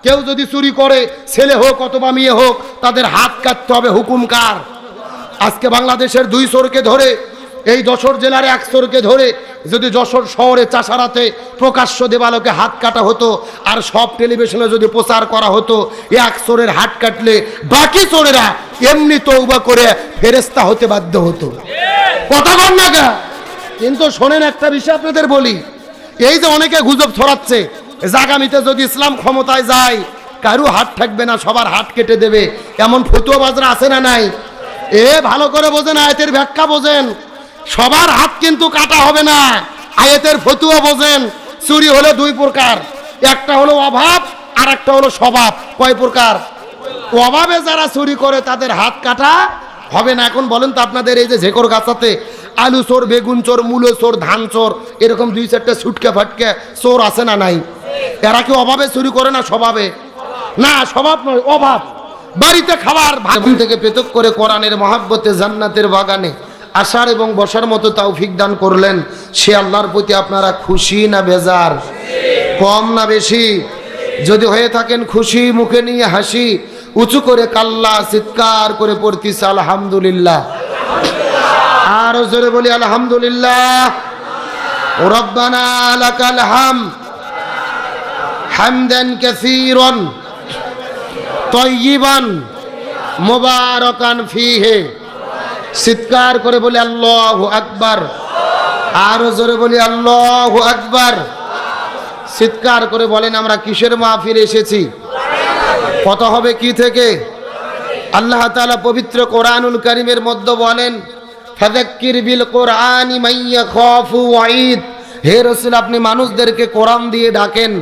কেউ যদি চুরি করে, ছেলে হোক অথবা মেয়ে হোক, তাদের হাত কাটতে হবে। হুকুম কার? আজকে বাংলাদেশের 2 চোরকে ধরে, এই যশোর জেলার 1 চোরকে ধরে যদি যশোর শহরে চাষারাতে প্রকাশ্য দেবালোকে হাত কাটা হতো, আর সব টেলিভিশনে যদি প্রচার করা হতো 1 চোরের হাত কাটলে বাকি চোরেরা এমনি তওবা করে ফেরেশতা হতে বাধ্য হতো। কথা বল না গা? কিন্তু শোনেন, একটা বিষয় আপনাদের বলি, এই যে অনেকে গুজব ছড়াচ্ছে আগামীতে যদি ইসলাম ক্ষমতায় যায় কারো হাত থাকবে না, সবার হাত কেটে দেবে, এমন ফতুয়াবাজরা আছে না নাই? ভালো করে বোঝেন, আয়াতের ব্যাখ্যা বোঝেন। সবার হাত কিন্তু কাটা হবে না, আয়াতের ফতুয়া বোঝেন। চুরি হলো 2 প্রকার, একটা হলো অভাব আর একটা হলো স্বভাব। কয় প্রকার? অভাবে যারা চুরি করে তাদের হাত কাটা হবে না। এখন বলেন তো, আপনাদের এই যে ঝেকর গাছাতে আলু চোর, বেগুন চোর, মূলো চোর, ধান চোর, এরকম 2-4টা ছুটকে ফাটকে চোর আছে না নাই? এরা কি অভাবে চুরি করে না স্বভাবে? না, স্বভাব নয়, অভাব। বাড়িতে খাবার ভাগুন থেকে পৃথক করে কোরআনের মহাব্বতে জান্নাতের বাগানে আসার এবং বসার মতো তৌফিক দান করলেন। সে আল্লাহর প্রতি আপনারা খুশি না বেজার? কম না বেশি? যদি হয়ে থাকেন খুশি, মুখে নিয়ে হাসি, উঁচু করে কাল্লা চিৎকার করে পড়তিস আলহামদুলিল্লাহ। আরো জোরে বলি আলহামদুলিল্লাহ। রব্বানা লাকাল হামদ হামদান কাসীরান তয়্যিবান মুবারাকান ফীহি। চিৎকার করে বলি আল্লাহু আকবার। আরো জোরে বলি আল্লাহু আকবার। চিৎকার করে বলেন, আমরা কিসের মাহফিলে এসেছি? কত হবে কি থেকে? আল্লাহ তাআলা পবিত্র কোরআনুল কারীমের মধ্যে বলেন, ফাযাক্কির বিল কোরআনি মান ইয়াখাফু ওয়াঈদ। হে রাসূল, আপনি মানুষদেরকে কোরআন দিয়ে ডাকেন,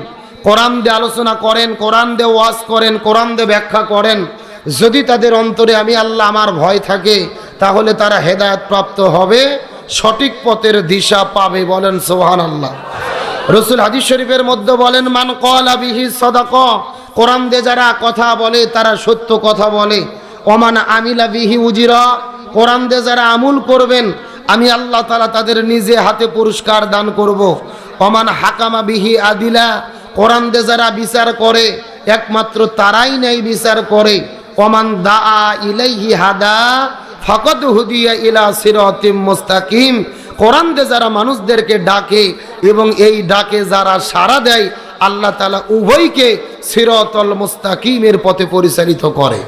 কোরআন দিয়ে আলোচনা করেন, কোরআন দিয়ে ওয়াজ করেন, কোরআন দিয়ে ব্যাখ্যা করেন। যদি তাদের অন্তরে আমি আল্লাহ আমার ভয় থাকে, তাহলে তারা হেদায়েত প্রাপ্ত হবে, সঠিক পথের দিশা পাবে। বলেন সুবহানাল্লাহ। রাসূল হাদিস শরীফের মধ্যে বলেন, মান ক্বালা বিহি সাদাকা। কোরআন দিয়ে যারা কথা বলে তারা সত্য কথা বলে। ওমান আমিলা বিহি উজিরা। কোরআন দিয়ে যারা আমল করবেন আমি আল্লাহ তাআলা তাদের নিজে হাতে পুরস্কার দান করব। ওমান হাকামা বিহি আদিলা। কোরআন দিয়ে যারা বিচার করে একমাত্র তারাই ন্যায় বিচার করে। ওমান দাআ ইলাইহি হাদা ফাকাদ হুদিয়া ইলা সিরাতিম মুস্তাকিম। কোরআন দিয়ে যারা মানুষদেরকে ডাকে এবং এই ডাকে যারা সাড়া দেয়, আল্লাহ তাআলা উভয়কে সিরাতুল মুস্তাকিমের পথে পরিচালিত করে।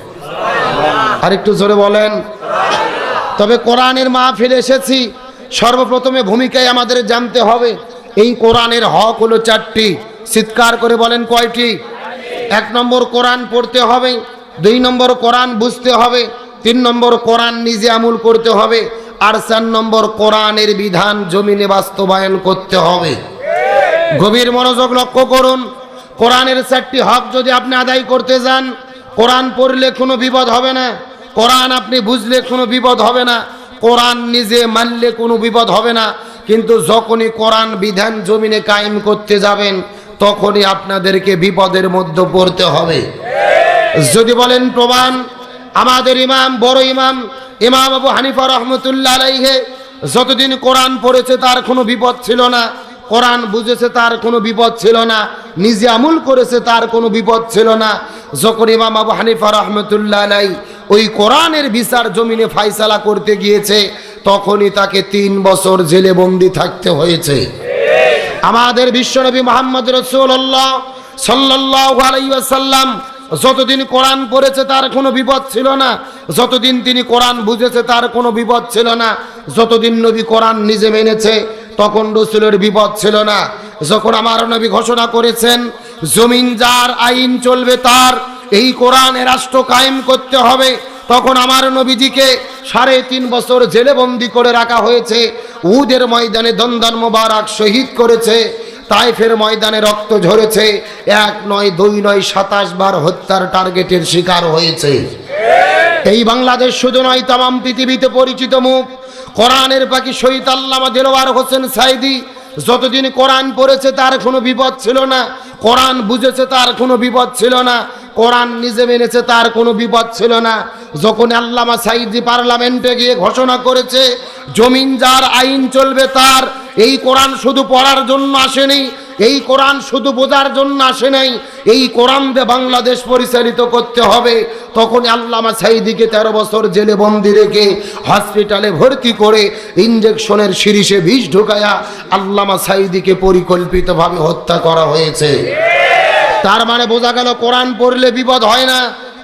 আর একটু জোরে বলেন। তবে কোরআনের মাহফিলে এসেছি, সর্বপ্রথমে ভূমিকায় আমাদের জানতে হবে এই কোরআনের হক হলো 4টি। চিৎকার করে বলেন কয়টি? 1 নম্বর কোরআন পড়তে হবে, 2 নম্বর কোরআন বুঝতে হবে, 3 নম্বর কোরআন নিজে আমল করতে হবে, আর 4 নম্বর কোরআনের বিধান জমিনে বাস্তবায়ন করতে হবে। গভীর মনোযোগ লক্ষ্য করুন। কোরআনের 4টি হক যদি আপনি আদায় করতে যান, কোরআন পড়লে কোনো বিপদ হবে না, কোরআন আপনি বুঝলে কোনো বিপদ হবে না, কোরআন নিজে মানলে কোনো বিপদ হবে না। কিন্তু যখনই কোরআন বিধান জমিনে কায়েম করতে যাবেন, তখনই আপনাদেরকে বিপদের মধ্যে পড়তে হবে। যদি বলেন প্রমাণ, আমাদের ইমাম, বড় ইমাম আবু হানিফা রহমতুল্লাহ আলাইহি যতদিন কোরআন পড়েছে তার কোনো বিপদ ছিল না, কোরআন বুঝেছে তার কোনো বিপদ ছিল না, নিজে আমল করেছে তার কোনো বিপদ ছিল না। যখন ইমাম আবু হানিফা রহমতুল্লাহ আলাইহি ওই কোরআনের বিচার জমিনে ফায়সালা করতে গিয়েছে, তখনই তাকে 3 বছর জেলে বন্দি থাকতে হয়েছে। আমাদের বিশ্বনবী মুহাম্মদ রাসূলুল্লাহ সাল্লাল্লাহু আলাইহি ওয়াসাল্লাম যতদিন কোরআন পড়েছে তার কোনো বিপদ ছিল না, যতদিন তিনি কোরআন বুঝেছে তার কোনো বিপদ ছিল না, যতদিন নবী কোরআন নিজে মেনেছে তখন রাসূলের বিপদ ছিল না। যখন আমার নবী ঘোষণা করেছেন জমিন যার, আইন চলবে তার, এই কোরআনের রাষ্ট্র কায়েম করতে হবে, তখন আমার নবীজিকে 3.5 বছর জেলে বন্দি করে রাখা হয়েছে। উহুদের ময়দানে দন্দন মোবারক শহীদ করেছে, তাইফের ময়দানে রক্ত ঝরেছে, 1 নয় 2 নয় 27 বার হত্যার টার্গেটের শিকার হয়েছে। এই বাংলাদেশ শুধু নয়, তামাম পৃথিবীতে পরিচিত মুখ কোরআনের পাখি শহীদ আল্লামা দেলোয়ার হোসেন সাইদি যতদিন কোরআন পড়েছে তার কোনো বিপদ ছিল না, কোরআন বুঝেছে তার কোনো বিপদ ছিল না, কোরআন নিজে মেনেছে তার কোনো বিপদ ছিল না। যখন আল্লামা সাইদি পার্লামেন্টে গিয়ে ঘোষণা করেছে জমিন যার, আইন চলবে তার, এই কোরআন শুধু পড়ার জন্য আসেনি, এই কোরআন শুধু বোঝার জন্য আসে নাই, এই কোরআন দিয়ে বাংলাদেশ পরিচালিত করতে হবে। তখন আল্লামা সাঈদীকে 13 বছর জেলে বন্দি রেখে হসপিটালে ভর্তি করে ইঞ্জেকশনের শিরিষে বিষ ঢুকায়া আল্লামা সাঈদীকে পরিকল্পিতভাবে হত্যা করা হয়েছে। তার মানে বোঝা গেল কোরআন পড়লে বিপদ হয় না,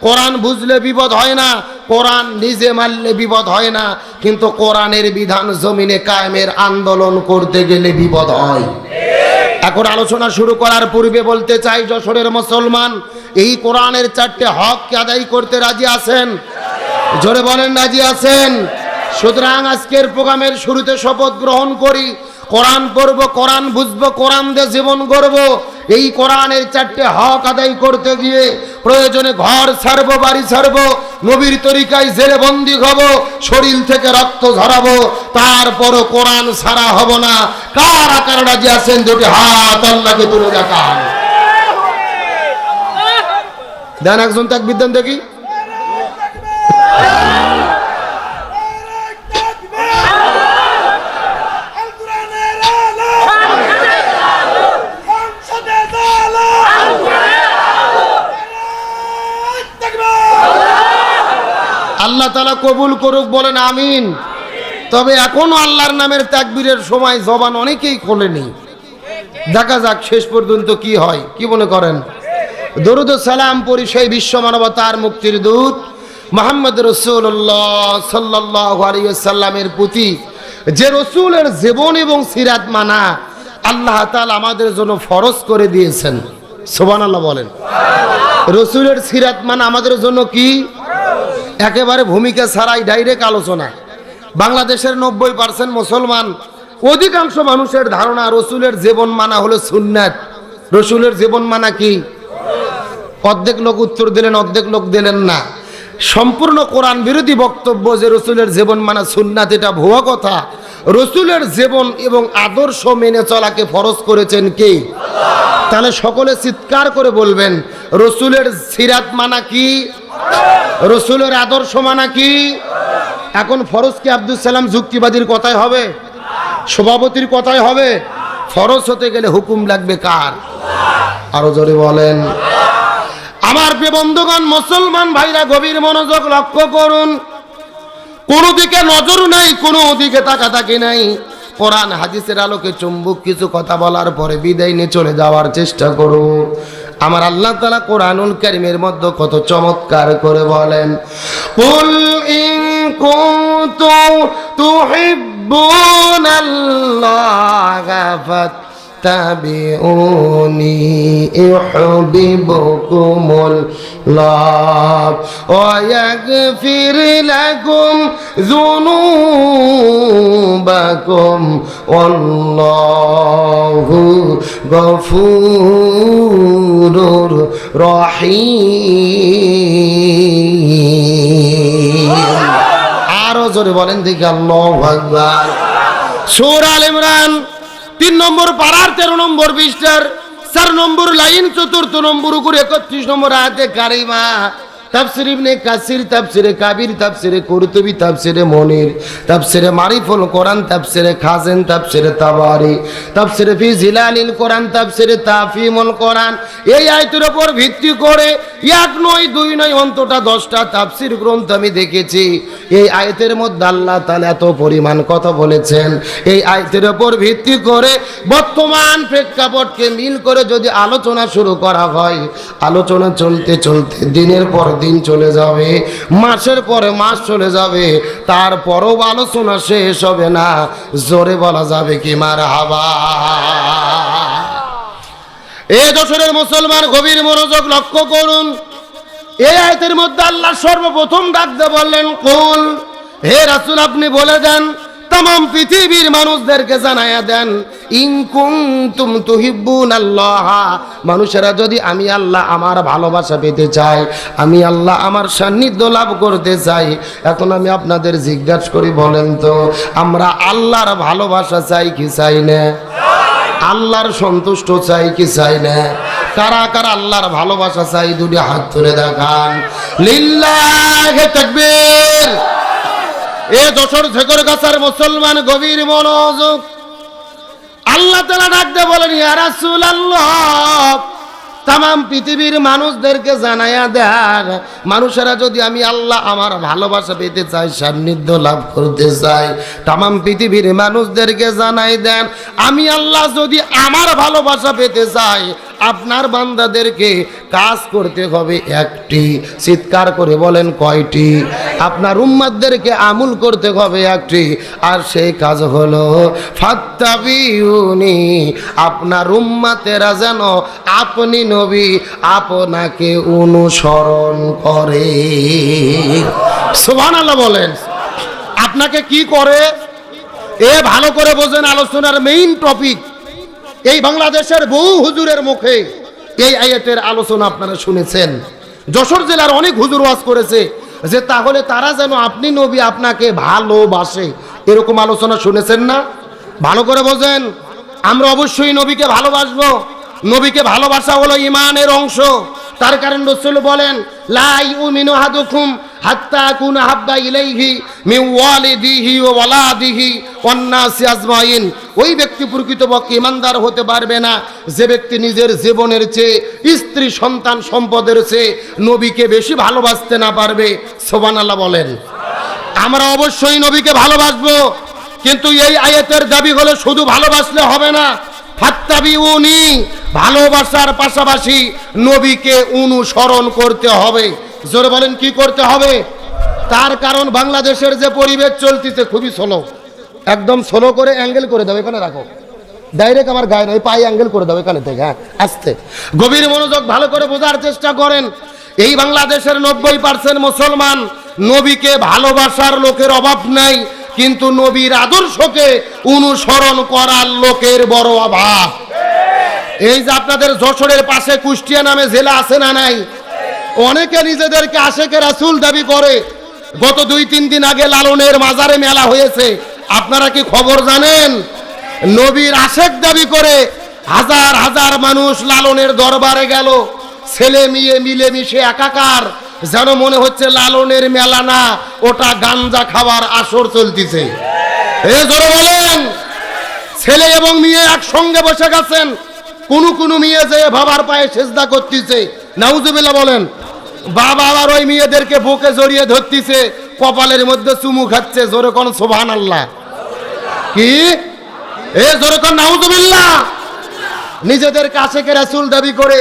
কোরআন বুঝলে বিপদ হয় না, কোরআন নিজে মানলে বিপদ হয় না, কিন্তু কোরআনের বিধান জমিনে কায়েমের আন্দোলন করতে গেলে বিপদ হয়। এখন আলোচনা শুরু করার পূর্বে বলতে চাই, যশোরের মুসলমান এই কোরআনের 4টে হককে আদায় করতে রাজি আছেন? জোরে বলেন, রাজি আছেন? সুতরাং আজকের প্রোগ্রামের শুরুতে শপথ গ্রহণ করি, কোরআন পড়ব, কোরআন বুঝবো, কোরআন দিয়ে জীবন গড়ব। এই কোরআনের 4টে হক আদায় করতে গিয়ে প্রয়োজনে ঘর ছাড়বো, বাড়ি ছাড়বো, নবীর তরিকায় জেলে বন্দি হব, শরীর থেকে রক্ত ঝরাবো, তারপরও কোরআন ছাড়া হব না। কারা কারা রাজি আছেন? দুটি হাত আল্লাহকে তুলে দেখান। দেন একজন তাকবীর দেন দেখি। আল্লাহ তাআলা কবুল করুক, বলেন আমিন। তবে এখনো আল্লাহর নামের তাকবীরের সময় জবান অনেকেই খোলেনি। দেখা যাক শেষ পর্যন্ত কি হয়, কি মনে করেন? দরুদ ও সালাম পড়ি সেই বিশ্ব মানবতার মুক্তির দূত মুহাম্মদ রাসূলুল্লাহ সাল্লাল্লাহু আলাইহি ওয়াসাল্লামের প্রতি, যে রাসূলের জীবন এবং সিরাত মানা আল্লাহ তাআলা আমাদের জন্য ফরজ করে দিয়েছেন। সুবহানাল্লাহ বলেন। রাসূলের সিরাত মানা আমাদের জন্য কি? একেবারে ভূমিকা ছাড়াই ডাইরেক্ট আলোচনা। বাংলাদেশের 90% মুসলমান, অধিকাংশ মানুষের ধারণা রাসূলের জীবন মানা হলো সুন্নাত। রাসূলের জীবন মানা কি? অর্ধেক লোক উত্তর দিলেন, অর্ধেক লোক দিলেন না। সম্পূর্ণ কোরআন বিরোধী বক্তব্য যে রাসূলের জীবন মানা সুন্নাত, এটা ভুয়া কথা। রাসূলের জীবন এবং আদর্শ মেনে চলাকে ফরজ করেছেন কে? তাহলে সকলে চিৎকার করে বলবেন, রাসূলের সিরাত মানা কি? রাসূলের আদর্শ মানা কি? এখন ফরজ কি আব্দুল সালাম যুক্তিবাদীর কথাই হবে? সভাপতির কথাই হবে? ফরজ হতে গেলে হুকুম লাগবে কার? আরো জোরে বলেন। আমার প্রিয় বন্ধুগণ, মুসলমান ভাইরা গভীর মনোযোগ লক্ষ্য করুন। কোনো দিকে নজর নাই, কোনো দিকে তাকাতাকি নাই। কোরআন হাদিসের আলোকে চুম্বক কিছু কথা বলার পরে বিদায় নিয়ে চলে যাওয়ার চেষ্টা করুন। আমার আল্লাহ তাআলা কোরআনুল কারীমের মধ্যে কত চমৎকার করে বলেন, কুল ইন কুনতুম তুহিব্বুনাল্লাহা ফাত্তাবিউনি ইউহিব্বুকুমুল্লাহ ওয়া ইয়াগফির লাকুম যুনুবাকুম ওয়াল্লাহু গফুরুর রহিম। আরো জোরে বলেন দেখি আল্লাহু আকবার। সূরা আল ইমরান 3 নম্বর পারার 13 নম্বর পৃষ্ঠার 4 নম্বর লাইন 4 নম্বর উপরে 31 নম্বর আয়াতে কারিমা। তাফসীর ইবনে কাসির, তাফসীরে কাবির, তাফসীরে কুরতুবী, তাফসীরে মনির, তাফসীরে মারিফুল কোরআন, তাফসীরে খাজেন, তাফসীরে তাবারি, তাফসীরে ফি জিলালিল কোরআন, তাফসীরে তাফহিমুল কোরআন, এই আয়াতের উপর ভিত্তি করে 1 নয় 2 নয় অন্তত 10টা তাফসীর গ্রন্থ আমি দেখেছি। এই আয়াতের মধ্যে আল্লাহ তাআলা এত পরিমাণ কথা বলেছেন। এই আয়াতের উপর ভিত্তি করে বর্তমান প্রেক্ষাপটকে মিল করে যদি আলোচনা শুরু করা হয়, আলোচনা চলতে চলতে দিনের পর দিন চলে যাবে, মাসের পরে মাস চলে যাবে, তারপরও আলোচনা শেষ হবে না। জোরে বলা যাবে কি মারহাবা। এই যশোরের মুসলমান গভীর মনোযোগ লক্ষ্য করুন। এই আয়াতের মধ্যে আল্লাহ সর্বপ্রথম ডাক দিয়ে বললেন, কুল, হে রাসূল আপনি বলে দেন, तमाम পৃথিবীর মানুষদেরকে জানায়া দেন, ইন কুনতুম তুহিব্বুনাল্লাহ, মানুষেরা যদি আমি আল্লাহ আমার ভালোবাসা পেতে চাই, আমি আল্লাহ আমার সান্নিধ্য লাভ করতে চাই, এখন আমি আপনাদের জিজ্ঞাসা করি, বলেন তো আমরা আল্লাহর ভালোবাসা চাই কি চাই না? আল্লাহর সন্তুষ্ট চাই কি চাই না? কারা কারা আল্লাহর ভালোবাসা চাই? দুটি হাত তুলে দেখান। লিল্লাহি তাকবীর। এ যশোর ঝেকরগাছার মুসলমান গভীর মনোযোগ। আল্লাহ তাআলা ডাক দিয়ে বলেন, ইয়া রাসূলুল্লাহ, তামাম পৃথিবীর মানুষদেরকে জানায়া দেন, মানুষেরা যদি আমি আল্লাহ আমার ভালোবাসা পেতে চাই, সান্নিধ্য লাভ করতে চাই, তামাম পৃথিবীর মানুষদেরকে জানাই দেন, আমি আল্লাহ যদি আমার ভালোবাসা পেতে চাই, আপনার বান্দাদেরকে কাজ করতে হবে একটি। চিৎকার করে বলেন কয়টি? আপনার উম্মতদেরকে আমল করতে হবে একটি, আর সেই কাজ হলো ফাত্তাবিউনি, আপনার উম্মতেরা যেন আপনি নবী আপনাকে অনুসরণ করে। সুবহানাল্লাহ বলেন। আপনাকে কি করে? এ ভালো করে বোঝেন, আলোচনার মেইন টপিক। এই বাংলাদেশের বহু হুজুরের মুখে এই আয়াতের আলোচনা আপনারা শুনেছেন। যশোর জেলার অনেক হুজুর ওয়াজ করেছে যে তাহলে তারা যেন আপনি নবী আপনাকে ভালোবাসে, এরকম আলোচনা শুনেছেন না? ভালো করে বোঝেন, আমরা অবশ্যই নবীকে ভালোবাসবো। নবীকে ভালোবাসা হলো ঈমানের অংশ। তার কারণ রাসূল বলেন, লা ইউমিনু আহাদুকুম হাত্তা আকুনা হাব্বা ইলাইহি মিন ওয়ালিদিহি ওয়া ওয়ালাদিহি ওয়ান নাসি আজমাইন। ওই ব্যক্তি প্রকৃতপক্ষে ঈমানদার হতে পারবে না যে ব্যক্তি নিজের জীবনের চেয়ে, স্ত্রী সন্তান সম্পদের চেয়ে নবীকে বেশি ভালোবাসতে না পারবে। সুবহানাল্লাহ বলেন। আমরা অবশ্যই নবীকে ভালোবাসবো, কিন্তু এই আয়াতের দাবি হলো শুধু ভালোবাসলে হবে না, ফাত্তাবিউনি, ভালোবাসার পাশাপাশি নবীকে অনুসরণ করতে হবে। জোরে বলেন কি করতে হবে? তার কারণ বাংলাদেশের যে পরিবেশ চলতেছে খুবই স্লো, একদম স্লো করে অ্যাঙ্গেল করে দাও, এখানে রাখো, ডাইরেক্ট আমার গায়ে নয়, পায়ে অ্যাঙ্গেল করে দাও এখানে থেকে। হ্যাঁ, আস্তে, গভীর মনোযোগ, ভালো করে বোঝার চেষ্টা করেন। এই বাংলাদেশের 90% মুসলমান, নবীকে ভালোবাসার লোকের অভাব নাই, কিন্তু নবীর আদর্শকে অনুসরণ করার লোকের বড় অভাব। এই যে আপনাদের যশোরের পাশে কুষ্টিয়া নামে জেলা আছে না নাই? অনেকে নিজেদেরকে আশেকে রাসূল দাবি করে। গত 2-3 দিন আগে লালনের মাজারে মেলা হয়েছে, আপনারা কি খবর জানেন? নবীর আশেক দাবি করে হাজার হাজার মানুষ লালনের দরবারে গেল, ছেলে মেয়ে মিলেমিশে একাকার, যেন মনে হচ্ছে লালনের মেলা না, ওটা গাঞ্জা খাওয়ার আসর চলতেছে। এ জোরে বলেন। ছেলে এবং মেয়ে একসঙ্গে বসে গেছেন, কোন মেয়ে যে বাবার পায়ে সেজদা করতেছে, নাউজুবিল্লাহ বলেন। বাবা আবার ওই মেয়েদেরকে বুকে জড়িয়ে ধরতেছে, কপালের মধ্যে চুমু খাচ্ছে। জোরে কোন সুবহানাল্লাহ। কি? এ জোরে কোন নাউজুবিল্লাহ। নিজেদের কাছেকে রাসূল দাবি করে,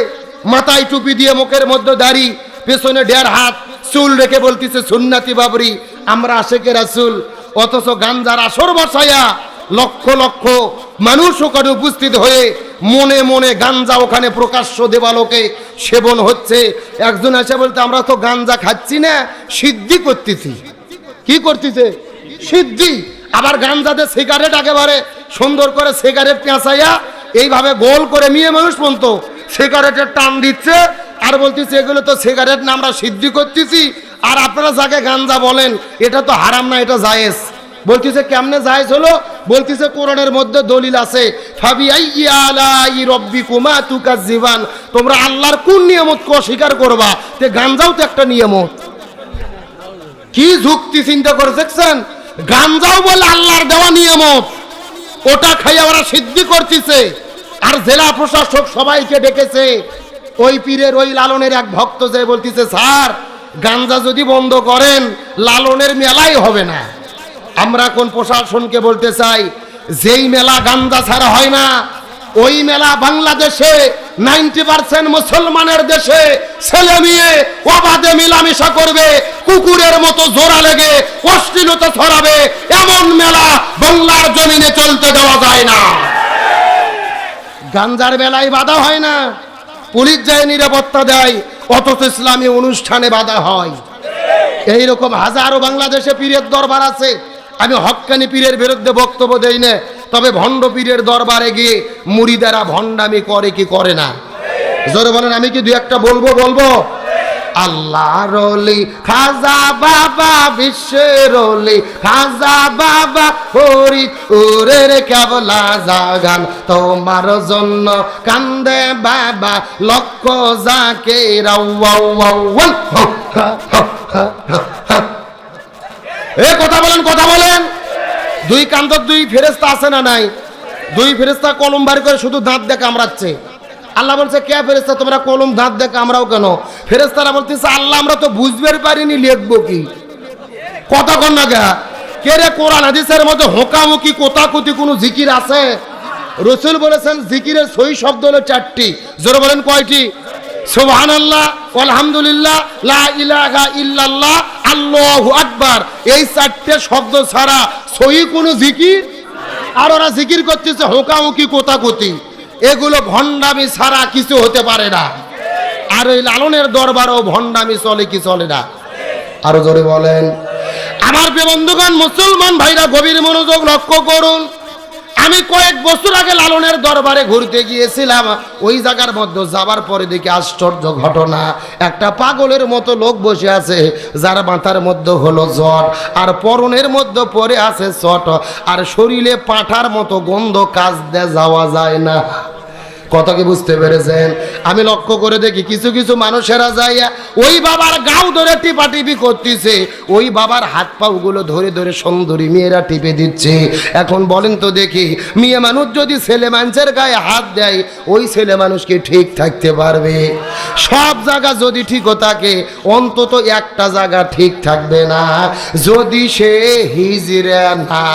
মাথায় টুপি দিয়ে, মুখের মধ্যে দাড়ি, পেছনে 1.5 হাত চুল রেখে বলতেছে সুন্নতি বাবরি, আমরা আশেকে রাসূল। অথচ গাঞ্জার আসর বসায়া লক্ষ লক্ষ মানুষ ওখানে উপস্থিত হয়ে মনে মনে গাঞ্জা ওখানে প্রকাশ্য দেবালোকে সেবন হচ্ছে। একজন এসে বলতে, আমরা তো গাঞ্জা খাচ্ছি না, সিদ্ধি করতেছি। কি করতেছে? সিদ্ধি। আবার গাঞ্জাতে সিগারেট একেবারে সুন্দর করে সিগারেট পেঁচাইয়া এইভাবে গোল করে মেয়ে মানুষ পর্যন্ত সিগারেটের টান দিচ্ছে, আর বলতেছে এগুলো তো সিগারেট না, আমরা সিদ্ধি করতেছি। আর আপনারা যাকে গাঞ্জা বলেন, এটা তো হারাম না, এটা জায়েজ। বলতেছে কেমনে জায়েজ হলো? বলতেছে কোরআনের মধ্যে দলিল আছে, ফাবিআইয়ি আলাই রাব্বিকুমা তুকাজ্জিবান, তোমরা আল্লাহর কোন নিয়ামতকে অস্বীকার করবা? তে গাঞ্জাও তো একটা নিয়ামত। কি যুক্তি চিন্তা করে দেখছেন? গাঞ্জাও বলে আল্লাহর দেওয়া নিয়ামত, ওটা খাইয়া ওরা সিদ্ধি করতেছে। আর জেলা প্রশাসক সবাইকে ডেকেছে। ওই পীরের, ওই লালনের এক ভক্ত যে বলতেছে, স্যার গাঞ্জা যদি বন্ধ করেন লালনের মেলাই হবে না। আমরা কোন প্রশাসনকে বলতে চাই, যেই মেলা গাঞ্জা ছাড়া হয় না, ওই মেলা বাংলাদেশে 90% মুসলমানের দেশে ছেলে মেয়ে অবাধে মিলামেশা করবে, কুকুরের মতো জোড়া লেগে অশ্লীলতা ছড়াবে, এমন মেলা বাংলার জমিনে চলতে দেওয়া যায় না। গাঞ্জার বেলায় বাধা হয় না, পুলিশ যায় নিরাপত্তা দেয়, অথচ ইসলামী অনুষ্ঠানে বাধা হয়। এইরকম হাজারো বাংলাদেশে পীরের দরবার আছে। আমি হক্কানি পীরের বিরুদ্ধে বক্তব্য দেই না, তবে ভণ্ড পীরের দরবারে গিয়ে মুরিদারা ভণ্ডামি করে কি করে না? জোরে বলেন, আমি কি 2-1টা বলবো? আল্লাহর ওলি খাজা বাবা, বিশ্বের ওলি খাজা বাবা, ফরিদপুরের কেবলা জাগান তোমার জন্য কান্দে বাবা, লক্ষ জাকের। এ কথা বলেন, কথা বলেন। 2 কান্দর 2 ফেরেশতা আছে না নাই? দুই ফেরেশতা কলম বার করে শুধু দাঁত দিয়ে কামড়াচ্ছে। আল্লাহ বলছে কে ফেরেশতা তোমরা কলম দাঁত দিয়ে কামড়াও কেন? ফেরেশতারা বলতেছে আল্লাহ আমরা তো বুঝতে পারিনি লিখবো কি। কথা কন না গা কে রে? কোরআন হাদিসের মধ্যে হোকামুকি কোতাকুতি কোনো জিকির আছে? রাসূল বলেছেন জিকিরের সহি শব্দ হলো 4টি। জোরে বলেন কয়টি? সুবহানাল্লাহ, আলহামদুলিল্লাহ, লা ইলাহা ইল্লাল্লাহ, আল্লাহু আকবার। এই 4টে শব্দ ছাড়া সহি কোনো জিকির। আর ওরা জিকির করতেছে হোকামুকি কোতাকুতি, এগুলো ভণ্ডামি ছাড়া কিছু হতে পারে না। আর ওই লালনের দরবারও ভণ্ডামি চলে কি চলে না? আরো জোরে বলেন। আমার প্রিয় বন্ধুগণ, মুসলমান ভাইরা গভীর মনোযোগ লক্ষ্য করুন। আমি কয়েক বছর আগে লালনের দরবারে ঘুরতে গিয়েছিলাম। ওই জায়গার মধ্যে যাবার পরে দেখি আশ্চর্য ঘটনা, একটা পাগলের মতো লোক বসে আছে, যার মাথার মধ্যে হলো জট, আর পরনের মধ্যে পরে আছে চট, আর শরীরে পাঠার মতো গন্ধ, কাজ দিয়ে যাওয়া যায় না। কথা কি বুঝতে পেরেছেন? আমি লক্ষ্য করে দেখি কিছু কিছু মানুষেরা যাইয়া ওই বাবার গাও ধরে টিপাটিপি করতেছে, ওই বাবার হাত পাগুলো ধরে ধরে সুন্দরী মেয়েরা টিপে দিচ্ছে। এখন বলেন তো দেখি, মেয়ে মানুষ যদি ছেলে মানুষের গায়ে হাত দেয়, ওই ছেলে মানুষ কি ঠিক থাকতে পারবে? সব জায়গা যদি ঠিকও থাকে, অন্তত একটা জায়গা ঠিক থাকবে না, যদি সে হিজড়া না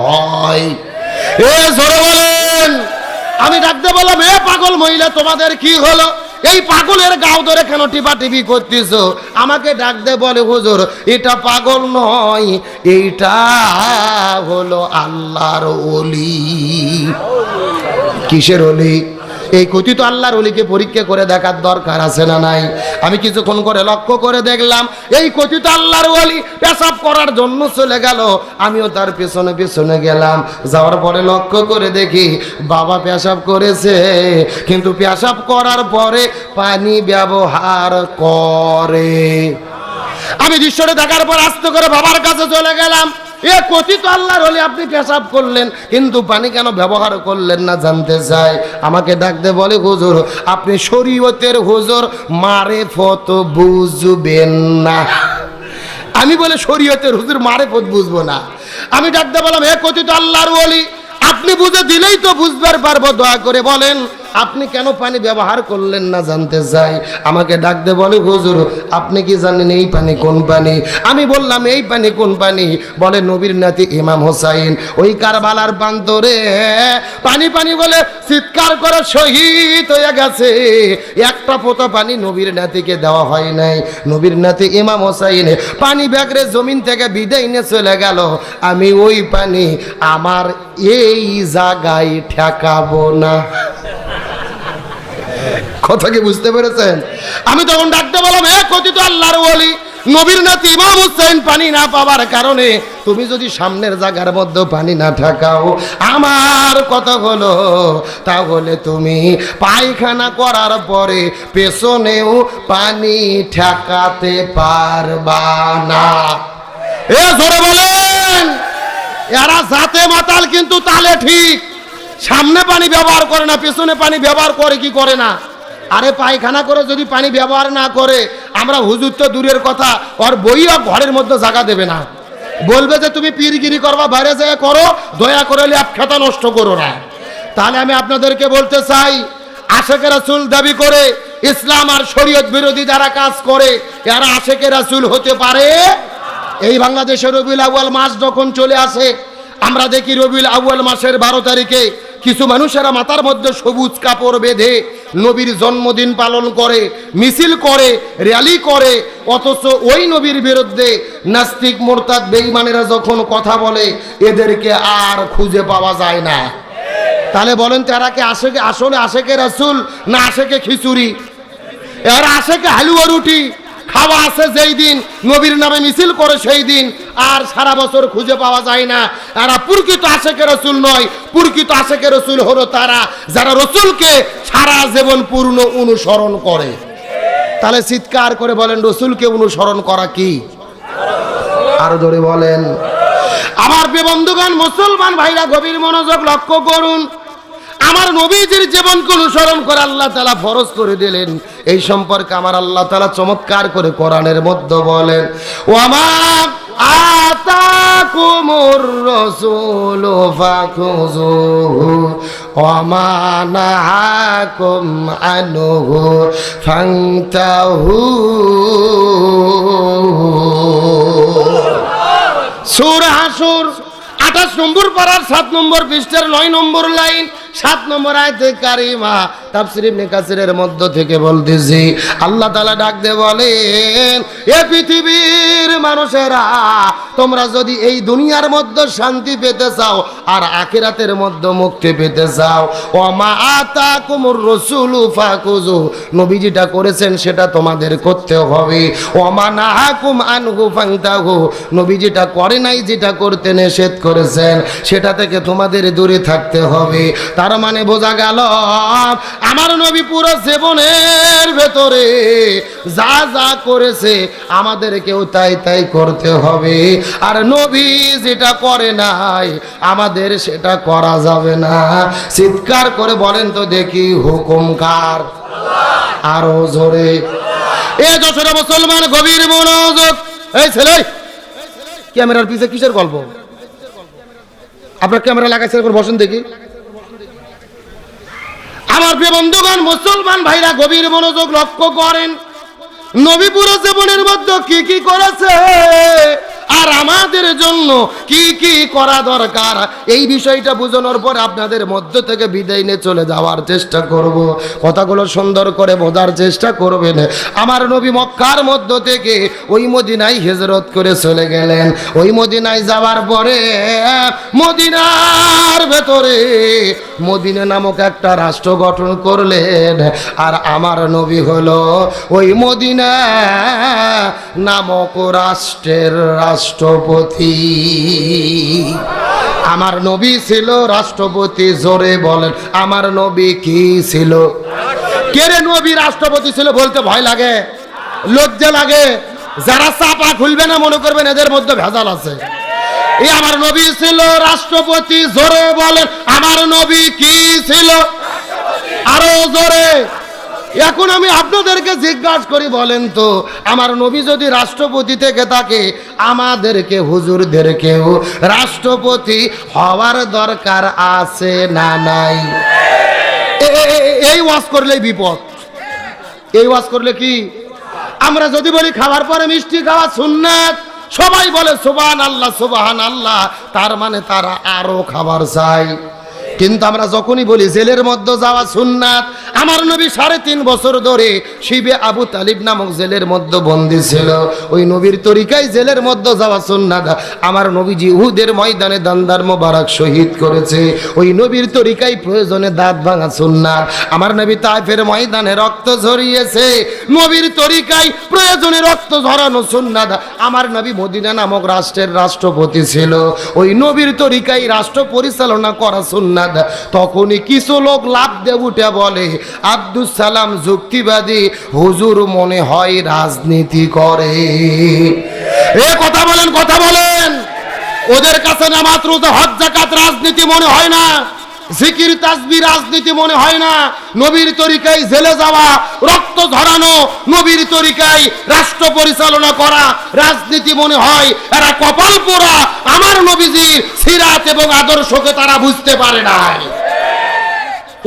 হয়। এ জোরে বলেন। আমি ডাকতে বললাম এ পাগল মহিলা তোমাদের কি হলো? এই পাগলের গাও ধরে কেন টিপাটিপি করতেছো? আমাকে ডাকতে বলে হুজুর এটা পাগল নয়, এইটা হলো আল্লাহর ওলি। কিসের ওলি? এই কথিত আল্লাহর ওলিকে পরীক্ষা করে দেখার দরকার আছে না নাই? আমি কিছুক্ষণ করে লক্ষ্য করে দেখলাম এই কথিত আল্লাহর ওলি পেশাব করার জন্য চলে গেল, আমিও তার পেছনে পেছনে গেলাম। যাওয়ার পরে লক্ষ্য করে দেখি বাবা পেশাব করেছে, কিন্তু পেশাব করার পরে পানি ব্যবহার করে। আমি দৃশ্যটা দেখার পর আস্তে করে বাবার কাছে চলে গেলাম। এ কথিত আল্লাহর ওলি আপনি পেশাব করলেন কিন্তু পানি কেন ব্যবহার করলেন না জানতে চাই। আমাকে ডাকতে বলে হুজুর আপনি শরীয়তের হুজুর, মারেফত বুঝবেন না। আমি বলে শরীয়তের হুজুর, মারেফত বুঝবো না? আমি ডাকতে বললাম এ কথিত আল্লাহর ওলি আপনি বুঝে দিলেই তো বুঝবার পারবো, দয়া করে বলেন আপনি কেন পানি ব্যবহার করলেন না জানতে চাই। আমাকে ডাকতে বলে হুজুর আপনি কি জানেন এই পানি কোন পানি? আমি বললাম এই পানি কোন পানি? বলে নবীর নাতি ইমাম হোসাইন ওই কারবালার প্রান্তরে পানি পানি বলে চিৎকার করে শহীদ হয়ে গেছে। একটা ফোঁটা পানি নবীর নাতিকে দেওয়া হয় নাই। নবীর নাতি ইমাম হোসাইন পানি ব্যাগরে জমিন থেকে বিদায় নিয়ে চলে গেল। আমি ওই পানি আমার এই জায়গায় ঠেকাবো না। কথা কি বুঝতে পেরেছেন? আমি তখন ডাকতে বললাম এ কথিত আল্লাহর ওলি, নবীর নাতি ইমাম হুসাইন পানি না পাওয়ার কারণে তুমি যদি সামনের জায়গার মধ্যে পানি না ঠেকাও, আমার কথা হলো তাহলে তুমি পায়খানা করার পরে পেছনেও পানি ঠেকাতে পারবা না। এ জোরে বলেন। এরা জাতে মাতাল কিন্তু তালে ঠিক। সামনে পানি ব্যবহার করে না, পেছনে পানি ব্যবহার করে কি করে না? আরে পায়খানা করে যদি পানি ব্যবহার না করে, আমরা হুজুর তো দূরের কথা, ওর বইও ঘরের মধ্যে জায়গা দেবে না, বলবে যে তুমি পীরগিরি করবা, বাইরে যেয়ে করো, দয়া করে ল্যাপ খাতা নষ্ট করো না। তাহলে আমি আপনাদেরকে বলতে চাই, আশেকে রাসূল দাবি করে ইসলাম আর শরীয়ত বিরোধী যারা কাজ করে এরা আশেকে রাসূল হতে পারে? এই বাংলাদেশে রবিউল আউয়াল মাস যখন চলে আসে, আমরা দেখি রবিউল আউয়াল মাসের 12 তারিখে কিছু মানুষেরা মাথার মধ্যে সবুজ কাপড় বেঁধে নবীর জন্মদিন পালন করে, মিছিল করে, র্যালি করে, অথচ ওই নবীর বিরুদ্ধে নাস্তিক মোরতাদ বেঈমানেরা যখন কথা বলে এদেরকে আর খুঁজে পাওয়া যায় না। তাহলে বলেন তারা কি আসলে আশেকে রাসূল না আশেকে খিচুড়ি? এরা আশেকে হালুয়া রুটি খাওয়া আছে যেই দিন, নবীর নামে মিছিল করে সেই দিন, আর সারা বছর খুঁজে পাওয়া যায় না। এরা প্রকৃত আশেকে রাসূল নয়। প্রকৃত আশেকে রাসূল হলো তারা যারা রাসূলকে সারা জীবন পূর্ণ অনুসরণ করে। তাহলে চিৎকার করে বলেন রাসূলকে অনুসরণ করা কি? আরো জোরে বলেন। আমার প্রিয় বন্ধুগণ, মুসলমান ভাইরা গভীর মনোযোগ লক্ষ্য করুন। আমার নবীজির জীবনকে অনুসরণ করে আল্লাহ তাআলা ফরজ করে দিলেন। এই সম্পর্কে আমার আল্লাহ তাআলা চমৎকার করে কোরআনের মধ্যে বলেন, ওয়ামা আতাকুমুর রাসূলু ফাখুযুহু ওয়া মা নাহাকুম আনহু ফান্তাহু। সূরা হাসর 28 নম্বর পারার 7 নম্বর পৃষ্ঠার 9 নম্বর লাইন 7 নম্বর আয়াতে কারিমা তাফসীর ইবনে কাসিরের মধ্য থেকে বলতেছি, আল্লাহ তাআলা ডাক দিয়ে বলেন, এ পৃথিবীর মানুষেরা, তোমরা যদি এই দুনিয়ার মধ্যে শান্তি পেতে চাও আর আখিরাতের মধ্যে মুক্তি পেতে চাও, ওয়া মা আতাকুমুর রাসূলু ফাকুযু, নবী যেটা করেছেন সেটা তোমাদের করতে হবে, ওয়া মা নাহাকুম আনহু ফান্তাহু, নবী যেটা করে নাই, যেটা করতে নিষেধ করেছেন সেটা থেকে তোমাদের দূরে থাকতে হবে। তার মানে বোঝা গেল আমার নবী পুরো জীবনের ভেতরে যা যা করেছে আমাদেরকেও তাই তাই করতে হবে, আর নবী যেটা করে নাই আমাদের সেটা করা যাবে না। চিৎকার করে বলেন তো দেখি, হুকুম কার? আরো জোরে। এ যশোরে মুসলমান গভীর মনোযোগ। এই ছেলে, ক্যামেরার পিছে কিসের গল্প? আপনার ক্যামেরা লাগাইছেন, বসেন দেখি। আমার প্রিয় বন্ধুগণ, মুসলমান ভাইরা গভীর মনোযোগ লক্ষ্য করেন, নবী পুরো জীবনের মধ্যে কি কি করেছে আর আমাদের জন্য কি কি করা দরকার, এই বিষয়টা বোঝানোর পর আপনাদের মধ্য থেকে বিদায় নিয়ে চলে যাওয়ার চেষ্টা করব। কথাগুলো সুন্দর করে বোঝার চেষ্টা করবেন। আমার নবী মক্কার মধ্য থেকে ওই মদিনায় হিজরত করে চলে গেলেন। ওই মদিনায় যাওয়ার পরে মদিনার ভেতরে মদিনা নামক একটা রাষ্ট্র গঠন করলেন, আর আমার নবী হলো ওই মদিনা নামক রাষ্ট্রের রাষ্ট্রপতি। আমার নবী ছিল রাষ্ট্রপতি। জোরে বলেন, আমার নবী কি ছিল? কে রে নবী রাষ্ট্রপতি ছিল বলতে ভয় লাগে, লজ্জা লাগে? যারা চাপা খুলবে না মনে করবেন এদের মধ্যে ভেজাল আছে। এই আমার নবী ছিল রাষ্ট্রপতি। জোরে বলেন, আমার নবী কি ছিল? আরো জোরে। এখন আমি আপনাদেরকে জিজ্ঞাসা করি, বলেন তো, আমার নবী যদি রাষ্ট্রপতি থেকে থাকে, আমাদেরকে হুজুরদেরকেও রাষ্ট্রপতি হওয়ার দরকার আছে না নাই? এই ওয়াজ করলেই বিপদ। এই ওয়াজ করলে কি? আমরা যদি বলি খাবার পরে মিষ্টি খাওয়া সুন্নাত, সবাই বলে সুবহানাল্লাহ সুবহানাল্লাহ, তার মানে তারা আরো খাবার চায়। কিন্তু আমরা যখনই বলি জেলের মধ্যে যাওয়া সুন্নাত, আমার নবী 3.5 বছর ধরে শিবে আবু তালিব নামক জেলের মধ্যে বন্দী ছিল। ওই নবীর তরিকায় জেলের মধ্যে যাওয়া সুন্নাত। আমার নবীজি উহুদের ময়দানে দান্দার মোবারক শহীদ করেছে। ওই নবীর তরিকায় প্রয়োজনে দাঁত ভাঙা সুন্নাত। আমার নবী তায়েফের ময়দানে রক্ত ঝরিয়েছে। নবীর তরিকায় প্রয়োজনে রক্ত ঝরানো সুন্নাত। আমার নবী মদিনা নামক রাষ্ট্রের রাষ্ট্রপতি ছিল। ওই নবীর তরিকায় রাষ্ট্র পরিচালনা করা সুন্নাত। তখনই কিছু লোক লাভ দিয়ে উঠে বলে, আব্দুল সালাম যুক্তিবাদী, হুজুর মনে হয় রাজনীতি করে। এ কথা বলেন, কথা বলেন। ওদের কাছে নামাজ রোজা হজ যাকাত রাজনীতি মনে হয় না, জিকির তাসবিহ রাজনীতি মনে হয় না। নবীর তরিকায় জেলে যাওয়া, রক্ত ঝরানো, নবীর তরিকায় রাষ্ট্র পরিচালনা করা রাজনীতি মনে হয়। এরা কপাল পোড়া, আমার নবীজির সিরাত এবং আদর্শকে তারা বুঝতে পারে নাই।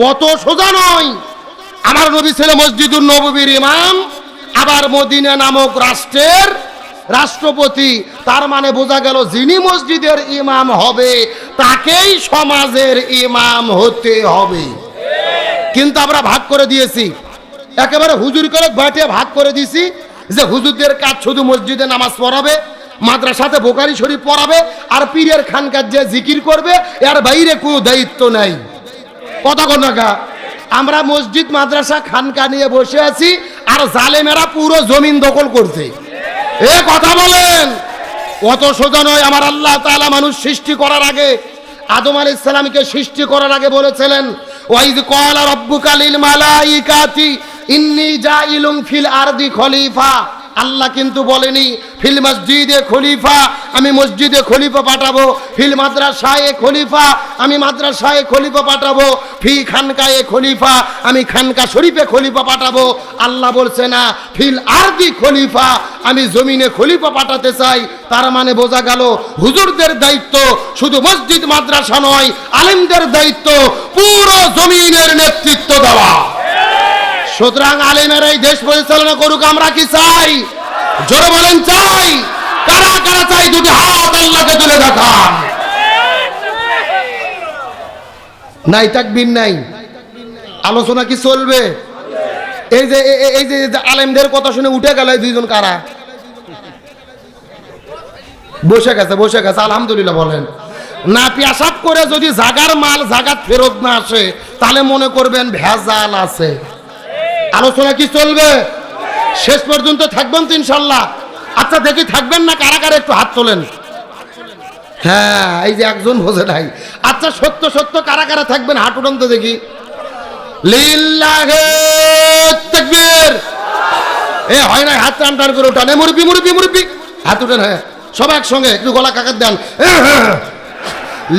কত সোজা নয়। আমার নবী ছিল মসজিদুন নববীর ইমাম, আবার মদিনা নামক রাষ্ট্রের রাষ্ট্রপতি। তার মানে বোঝা গেল যিনি মসজিদের ইমাম হবে তাকেই সমাজের ইমাম হতে হবে। কিন্তু আমরা ভাগ করে দিয়েছি, একেবারে হুজুর করে বাটিয়ে ভাগ করে দিয়েছি যে হুজুরদের কাজ শুধু মসজিদে নামাজ পড়াবে, মাদ্রাসাতে বোখারি শরীফ পড়াবে, আর পীরের খানকার যে জিকির করবে, এর বাইরে কোনো দায়িত্ব নাই। কথা কনকা, আমরা মসজিদ মাদ্রাসা খানকা নিয়ে বসে আছি, আর জালেমেরা পুরো জমিন দখল করছে। এ কথা বলেন, অত সোজা নয়। আমার আল্লাহ তাআলা মানুষ সৃষ্টি করার আগে, আদম আলাইহিস সালামকে সৃষ্টি করার আগে বলেছিলেন, ওয়াইজ ক্বালা রাব্বুকা লিল মালাইকাতি ইন্নী জাইলুন ফিল আরদি খলিফা। আল্লাহ কিন্তু বলেনি ফিল মসজিদে খলিফা, আমি মসজিদে খলিফা পাঠাবো, ফিল মাদ্রাসায়ে খলিফা, আমি মাদ্রাসায়ে খলিফা পাঠাবো, ফি খানকায়ে খলিফা, আমি খানকা শরীফে খলিফা পাঠাবো। আল্লাহ বলছে না ফিল আরদি খলিফা, আমি জমিনে খলিফা পাঠাতে চাই। তার মানে বোঝা গেল হুজুরদের দায়িত্ব শুধু মসজিদ মাদ্রাসা নয়, আলেমদের দায়িত্ব পুরো জমিনের নেতৃত্ব দেওয়া। সুতরাং আলেমেরাই দেশ পরিচালনা করুক, আমরা কি চাই? জোরে বলেন চাই। কারা কারা চাই? দুটি হাত আল্লাহকে তুলে দেখান। নাই তাকবীর নাই, আলোচনা কি চলবে? এই যে আলেমদের কথা শুনে উঠে গেল দুইজন, কারা? বসে গেছে আলহামদুলিল্লাহ বলেন না। পেশাব করে যদি জাগার মাল জাগাত ফেরত না আসে তাহলে মনে করবেন ভেজাল আছে। আলোচনা কি চলবে? শেষ পর্যন্ত থাকবেন তো ইনশাল্লাহ? আচ্ছা দেখি থাকবেন না কারা কারা, একটু হাত তোলেন। হ্যাঁ, এই যে একজন বোঝে নাই। আচ্ছা সত্য সত্য কারা কারা থাকবেন? হাত উঠান তো দেখি। লিল্লাহে তাকবীর। এ হয় না, হাত টান টান করে উঠান। মুরব্বি মুরব্বি মুরব্বি হাত উঠান। হ্যাঁ সব একসঙ্গে একটু গলা কাকাত দেন।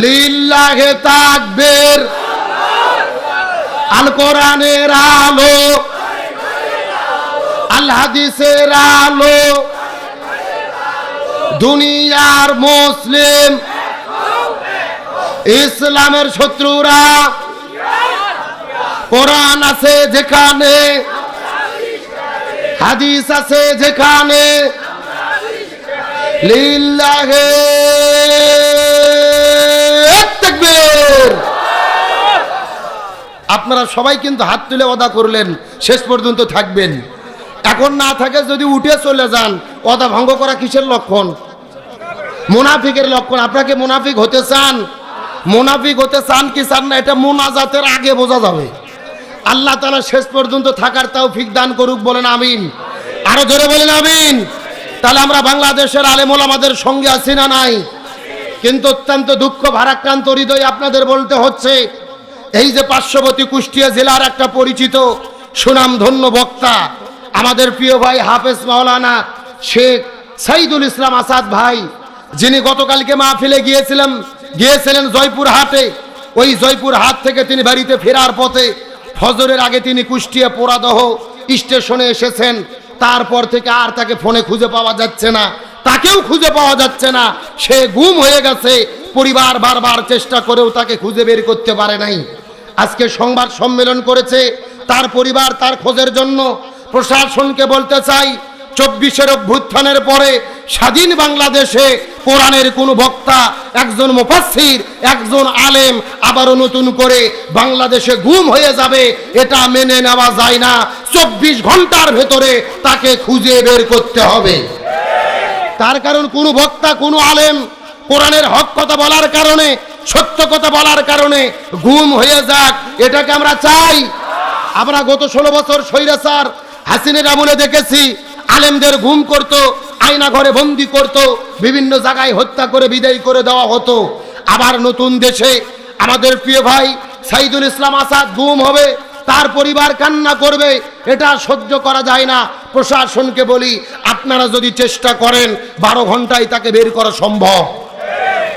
লিল্লাহে তাকবীর। আল কোরআনের আলো, আল হাদিসের আলো, দুনিয়ার মুসলিম, ইসলামের শত্রুরা, কোরআন আছে যেখানে, হাদিস আছে যেখানে, লিল্লাহে তাকবীর। আপনারা সবাই কিন্তু হাত তুলে ওয়াদা করলেন শেষ পর্যন্ত থাকবেন। এখন না থাকে যদি উঠে চলে যান, ওয়াদা ভঙ্গ করা কিসের লক্ষণ? মুনাফিকের লক্ষণ। আপনাকে মুনাফিক হতে চান? মুনাফিক হতে চান কি চান না এটা মুনাজাতের আগে বোঝা যাবে। আল্লাহ তাআলা শেষ পর্যন্ত থাকার তৌফিক দান করুক, বলেন আমিন। আরো জোরে বলেন আমিন। তাহলে আমরা বাংলাদেশের আলেম ওলামাদের সঙ্গে আছি না নাই? কিন্তু অত্যন্ত দুঃখ ভারাক্রান্ত হৃদয় আপনাদের বলতে হচ্ছে, এই যে পার্শ্ববর্তী কুষ্টিয়া জেলার একটা পরিচিত সুনামধন্য বক্তা আমাদের প্রিয় ভাই হাফেজ মাওলানা শেখ সাইদুল ইসলাম আসাদ ভাই, যিনি গতকালকে মাহফিলে গিয়েছিলেন জয়পুর হাটে। ওই জয়পুর হাট থেকে তিনি বাড়িতে ফেরার পথে ফজরের আগে তিনি কুষ্টিয়া পোড়াদহ স্টেশনে এসেছেন। তারপর থেকে আর তাকে ফোনে খুঁজে পাওয়া যাচ্ছে না, তাকেও খুঁজে পাওয়া যাচ্ছে না। সে গুম হয়ে গেছে। পরিবার বারবার চেষ্টা করেও তাকে খুঁজে বের করতে পারে নাই। আজকে সংবাদ সম্মেলন করেছে তার পরিবার তার খোঁজের জন্য। প্রশাসনকে বলতে চাই, 24-এর অভ্যুত্থানের পরে স্বাধীন বাংলাদেশে কোরআনের কোন বক্তা, একজন মুফাসসির, একজন আলেম আবারও নতুন করে বাংলাদেশে গুম হয়ে যাবে, এটা মেনে নেওয়া যায় না। 24 ঘন্টার ভেতরে তাকে খুঁজে বের করতে হবে। তার কারণ কোন বক্তা, কোন আলেম কোরআনের হক কথা বলার কারণে, সত্য কথা বলার কারণে গুম হয়ে যাক, এটাকে আমরা চাই? আমরা গত 16 বছর স্বৈরাচার হাসিনের আমলে দেখেছি আলেমদের গুম করত, আয়না ঘরে বন্দি করত, বিভিন্ন জায়গায় হত্যা করে বিদায় করে দেওয়া হতো। আবার নতুন দেশে আমাদের প্রিয় ভাই সাইদুল ইসলাম আসাদ গুম হবে, তার পরিবার কান্না করবে, এটা সহ্য করা যায় না। প্রশাসনকে বলি, আপনারা যদি চেষ্টা করেন 12 ঘন্টায় তাকে বের করা সম্ভব।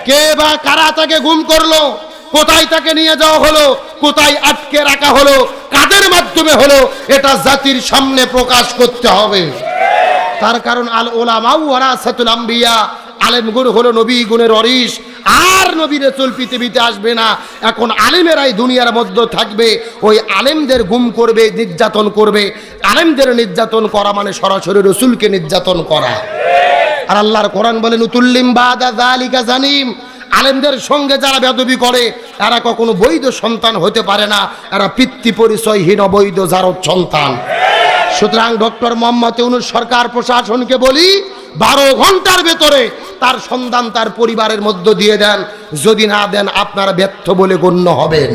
কে বা কারা তাকে গুম করলো, কোথায় তাকে নিয়ে যাওয়া হলো, কোথায় আটকে রাখা হলো, কাদের মাধ্যমে হলো, এটা জাতির সামনে প্রকাশ করতে হবে। তার কারণ আল উলামা ওয়ারাসাতুল আম্বিয়া, আলেমগুণ হলো নবী গুণের ওয়ারিস। আর নবী রাসূল পৃথিবীতে আসবে না, এখন আলেমেরাই দুনিয়ার মধ্যে থাকবে। ওই আলেমদের গুম করবে, নির্যাতন করবে। আলেমদের নির্যাতন করা মানে সরাসরি রাসূলকে নির্যাতন করা। আর আল্লাহর কোরআন বলেন উতুল্লিম বাদা যালিকা জানিম, আলেমদের সঙ্গে যারা বেয়াদবি করে এরা কখনো বৈধ সন্তান হতে পারে না, এরা পিতৃ পরিচয়হীন অবৈধ জারদ সন্তান। সুতরাং ডক্টর মোহাম্মদ ইউনূস সরকার প্রশাসনকে বলি, 12 ঘন্টার ভেতরে তার সন্ধান তার পরিবারের মধ্যে দিয়ে দেন। যদি না দেন আপনারা ব্যর্থ বলে গণ্য হবেন।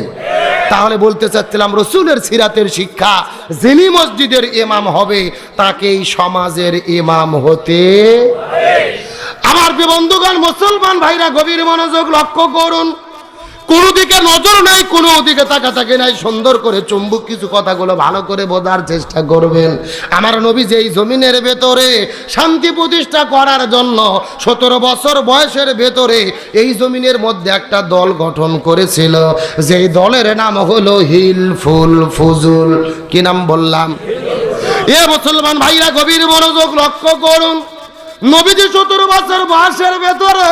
তাহলে বলতে চাচ্ছিলাম, রসুলের সিরাতের শিক্ষা, যিনি মসজিদের ইমাম হবে তাকেই সমাজের ইমাম হতে। আমার বন্ধুগণ, মুসলমান ভাইরা গভীর মনোযোগ লক্ষ্য করুন। কোনো দিকে নজর নাই, কোনো দিকে তাকাতাকি নাই। সুন্দর করে চুম্বক কিছু কথাগুলো ভালো করে বোঝার চেষ্টা করবেন। আমার নবী যেই জমিনের ভেতরে শান্তি প্রতিষ্ঠা করার জন্য 17 বছর বয়সের ভেতরে এই জমিনের মধ্যে একটা দল গঠন করেছিল, যেই দলের নাম হলো হিলফুল ফুজুল। কি নাম বললাম? এ মুসলমান ভাইরা গভীর মনোযোগ লক্ষ্য করুন। নবীজি 17 বছর বয়সের ভেতরে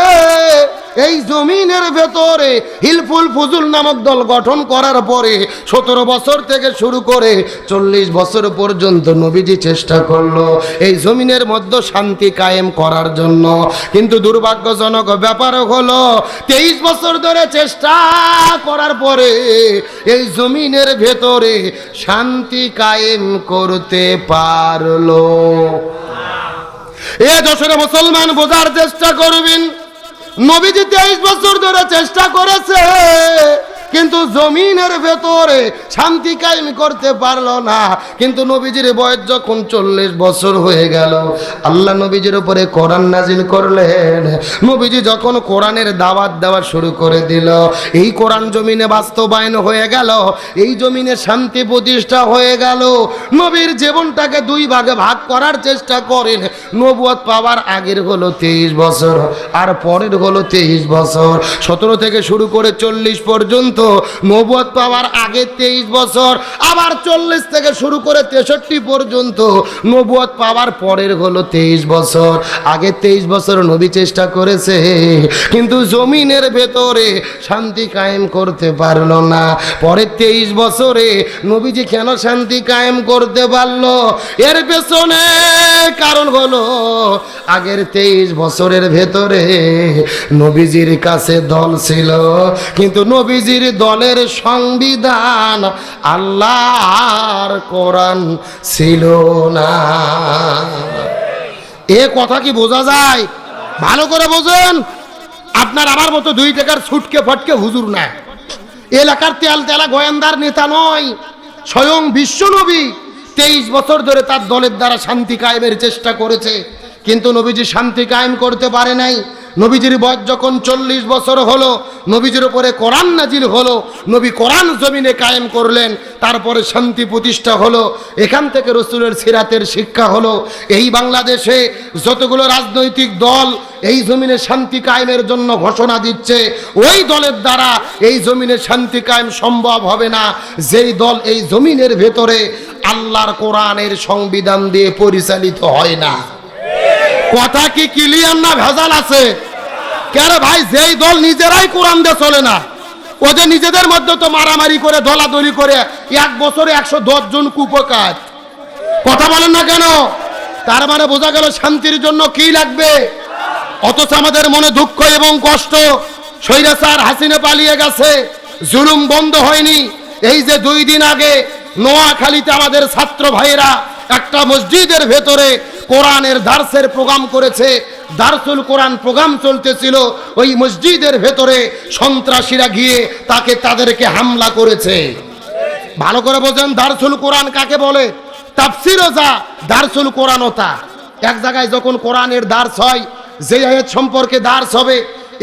এই জমিনের ভেতরে হিলফুল ফুজুল নামক দল গঠন করার পরে 17 বছর থেকে শুরু করে 40 বছর পর্যন্ত নবীজি চেষ্টা করলো এই জমিনের মধ্যে শান্তি কায়েম করার জন্য। কিন্তু দুর্ভাগ্যজনক ব্যাপার হলো 23 বছর ধরে চেষ্টা করার পরে এই জমিনের ভেতরে শান্তি কায়েম করতে পারলো। এ যশোরে মুসলমান বোঝার চেষ্টা করবেন, নবীজি 23 বছর ধরে চেষ্টা করেছে, কিন্তু জমিনের ভেতরে শান্তি কায়েম করতে পারলো না। কিন্তু নবীজির বয়স যখন 40 বছর হয়ে গেল, আল্লাহ নবীজির উপরে কোরআন নাজিল করলেন। নবীজি যখন কোরআনের দাওয়াত দেওয়া শুরু করে দিল, এই কোরআন জমিনে বাস্তবায়ন হয়ে গেল, এই জমিনে শান্তি প্রতিষ্ঠা হয়ে গেল। নবীর জীবনটাকে 2 ভাগে ভাগ করার চেষ্টা করেন। নবুয়ত পাওয়ার আগের হলো 23 বছর, আর পরের হলো 23 বছর। 17 থেকে শুরু করে 40 পর্যন্ত নবুয়ত পাওয়ার আগে 23 বছর, আবার 40 থেকে শুরু করে 63 পর্যন্ত নবুয়ত পাওয়ার পরের হলো 23 বছর। আগে 23 বছর নবী চেষ্টা করেছে, কিন্তু জমিনের ভেতরে শান্তি কায়েম করতে পারলো না। পরের 23 বছরে নবীজি কেন শান্তি কায়েম করতে পারলো? এর পেছনে কারণ হলো আগের 23 বছরের ভেতরে নবীজির কাছে দল ছিল, কিন্তু নবীজির দলের সংবিধান আল্লাহর কোরআন ছিল না। এ কথা কি বোঝা যায়? ভালো করে বোঝেন। আপনার আমার মতো 2 টাকার ছুটকে ফটকে হুজুর না, এলাকার তেল তেলা গোয়েন্দার নেতা নয়, স্বয়ং বিশ্বনবী 23 বছর ধরে তার দলের দ্বারা শান্তি কায়েমের চেষ্টা করেছে, কিন্তু নবীজি শান্তি কায়েম করতে পারে নাই। নবীজির বয়স যখন 40 বছর হলো, নবীজির উপরে কোরআন নাজিল হলো, নবী কোরআন জমিনে কায়েম করলেন, তারপরে শান্তি প্রতিষ্ঠা হলো। এখান থেকে রাসূলের সিরাতের শিক্ষা হলো, এই বাংলাদেশে যতগুলো রাজনৈতিক দল এই জমিনে শান্তি কায়েমের জন্য ঘোষণা দিচ্ছে, ওই দলের দ্বারা এই জমিনে শান্তি কায়েম সম্ভব হবে না, যেই দল এই জমিনের ভেতরে আল্লাহর কোরআনের সংবিধান দিয়ে পরিচালিত হয় না। কথা কি ক্লিয়ার না ভেজাল আছে? কেন ভাই, যেই দল নিজেরাই কোরআন দিয়ে চলে না, ওদের নিজেদের মধ্যে তো মারামারি করে দলাদলি করে 1 বছরে 110 জন কুপকার। কথা বলেন না কেন? তার মানে বোঝা গেল শান্তির জন্য কি লাগবে। অথচ আমাদের মনে দুঃখ এবং কষ্ট, স্বৈরাচার হাসিনা পালিয়ে গেছে, জুলুম বন্ধ হয়নি। এই যে 2 দিন আগে নোয়াখালীতে আমাদের ছাত্র ভাইয়েরা একটা মসজিদের ভেতরে কোরআনের দার্সের প্রোগ্রাম করেছে, দারসুল কোরআন প্রোগ্রাম চলতেছিল, ওই মসজিদের ভেতরে সন্ত্রাসীরা গিয়ে তাদেরকে হামলা করেছে। ভালো করে বোঝেন, দারসুল কোরআন কাকে বলে? তাফসীরও যা, দারসুল কোরআনও তা। এক জায়গায় যখন কোরআনের দার্স হয়, যে আয়াত সম্পর্কে দার্স হবে,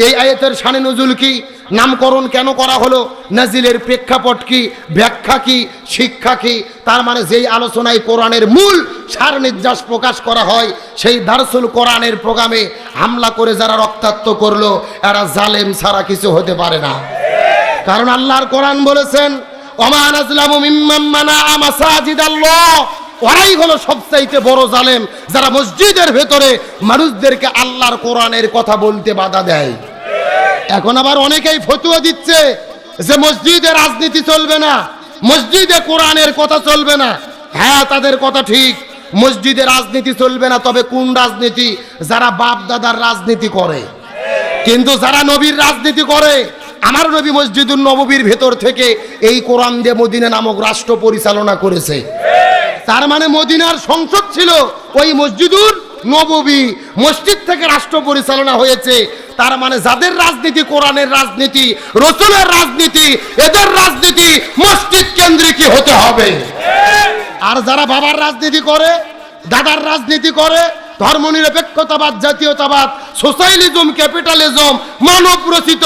এই আয়াতের শানে নজুল কি, নামকরণ কেন করা হলো, নাজিলের প্রেক্ষাপট কি, ব্যাখ্যা কি, শিক্ষা কি, তার মানে যেই আলোচনায় কোরআনের মূল সার নির্যাস প্রকাশ করা হয়, সেই দারসুল কোরআনের প্রোগ্রামে হামলা করে যারা রক্তাক্ত করলো, এরা জালেম ছাড়া কিছু হতে পারে না। কারণ আল্লাহর কোরআন বলেছেন, ওমা নাজলামু মিম্মান মানাআ মাসাজিদাল্লাহ, ওরাই হলো সবচাইতে বড় জালেম, যারা মসজিদের ভেতরে মানুষদেরকে আল্লাহর কোরআনের কথা বলতে বাধা দেয়। এখন আবার অনেকেই ফতোয়া দিচ্ছে যে মসজিদে রাজনীতি চলবে না, মসজিদে কোরআনের কথা চলবে না। হ্যাঁ, তাদের কথা ঠিক, মসজিদে রাজনীতি চলবে না, তবে কোন রাজনীতি? যারা বাপ দাদার রাজনীতি করে। কিন্তু যারা নবীর রাজনীতি করে, আমার নবী মসজিদুল নববীর ভেতর থেকে এই কোরআন দিয়ে মদিনা নামক রাষ্ট্র পরিচালনা করেছে। তার মানে মদিনার সংসদ ছিল ওই মসজিদুল নববী, মসজিদ থেকে রাষ্ট্র পরিচালনা হয়েছে। তার মানে যাদের রাজনীতি কোরআনের রাজনীতি, রাসূলের রাজনীতি, এদের রাজনীতি মসজিদ কেন্দ্রিক হতে হবে। আর যারা বাবার রাজনীতি করে, দাদার রাজনীতি করে, ধর্মনিরপেক্ষতাবাদ, জাতীয়তাবাদ, সোশ্যালিজম, ক্যাপিটালিজম, মানব রচিত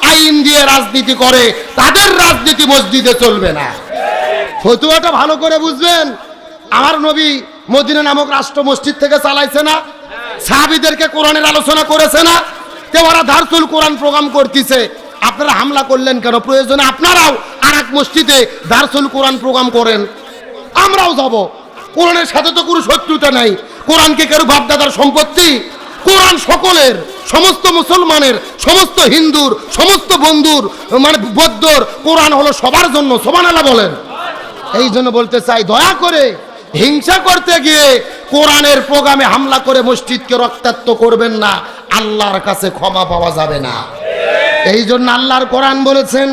আইন দিয়ে রাজনীতি করে, তাদের রাজনীতি মসজিদে চলবে না। ফতুয়াটা ভালো করে বুঝবেন। আমার নবী মদিনা নামক রাষ্ট্র মসজিদ থেকে চালাইছে না? সাহাবীদেরকে কোরআনের আলোচনা করেছে না? তে ওরা দারসুল কোরআন প্রোগ্রাম করতেছে, আপনারা হামলা করলেন কেন? প্রয়োজনে আপনারাও আর এক মসজিদে দারসুল কোরআন প্রোগ্রাম করেন, আমরাও যাব। কোরআনের সাথে তো কোনো শত্রুতা নাই। কোরআনকে কেউ বাপদাদার সম্পত্তি? কোরআন সকলের, সমস্ত মুসলমানের, সমস্ত হিন্দুর, সমস্ত বন্ধুর, মানে বৌদ্ধর। কোরআন হলো সবার জন্য। সুবহানাল্লাহ বলেন। এই জন্য বলতে চাই, দয়া করে হিংসা করতে গিয়ে কোরআনের প্রোগ্রামে হামলা করে মসজিদকে রক্তাক্ত করবেন না, আল্লাহর কাছে ক্ষমা পাওয়া যাবে না। এই জন্য আল্লাহর কোরআন বলেছেন,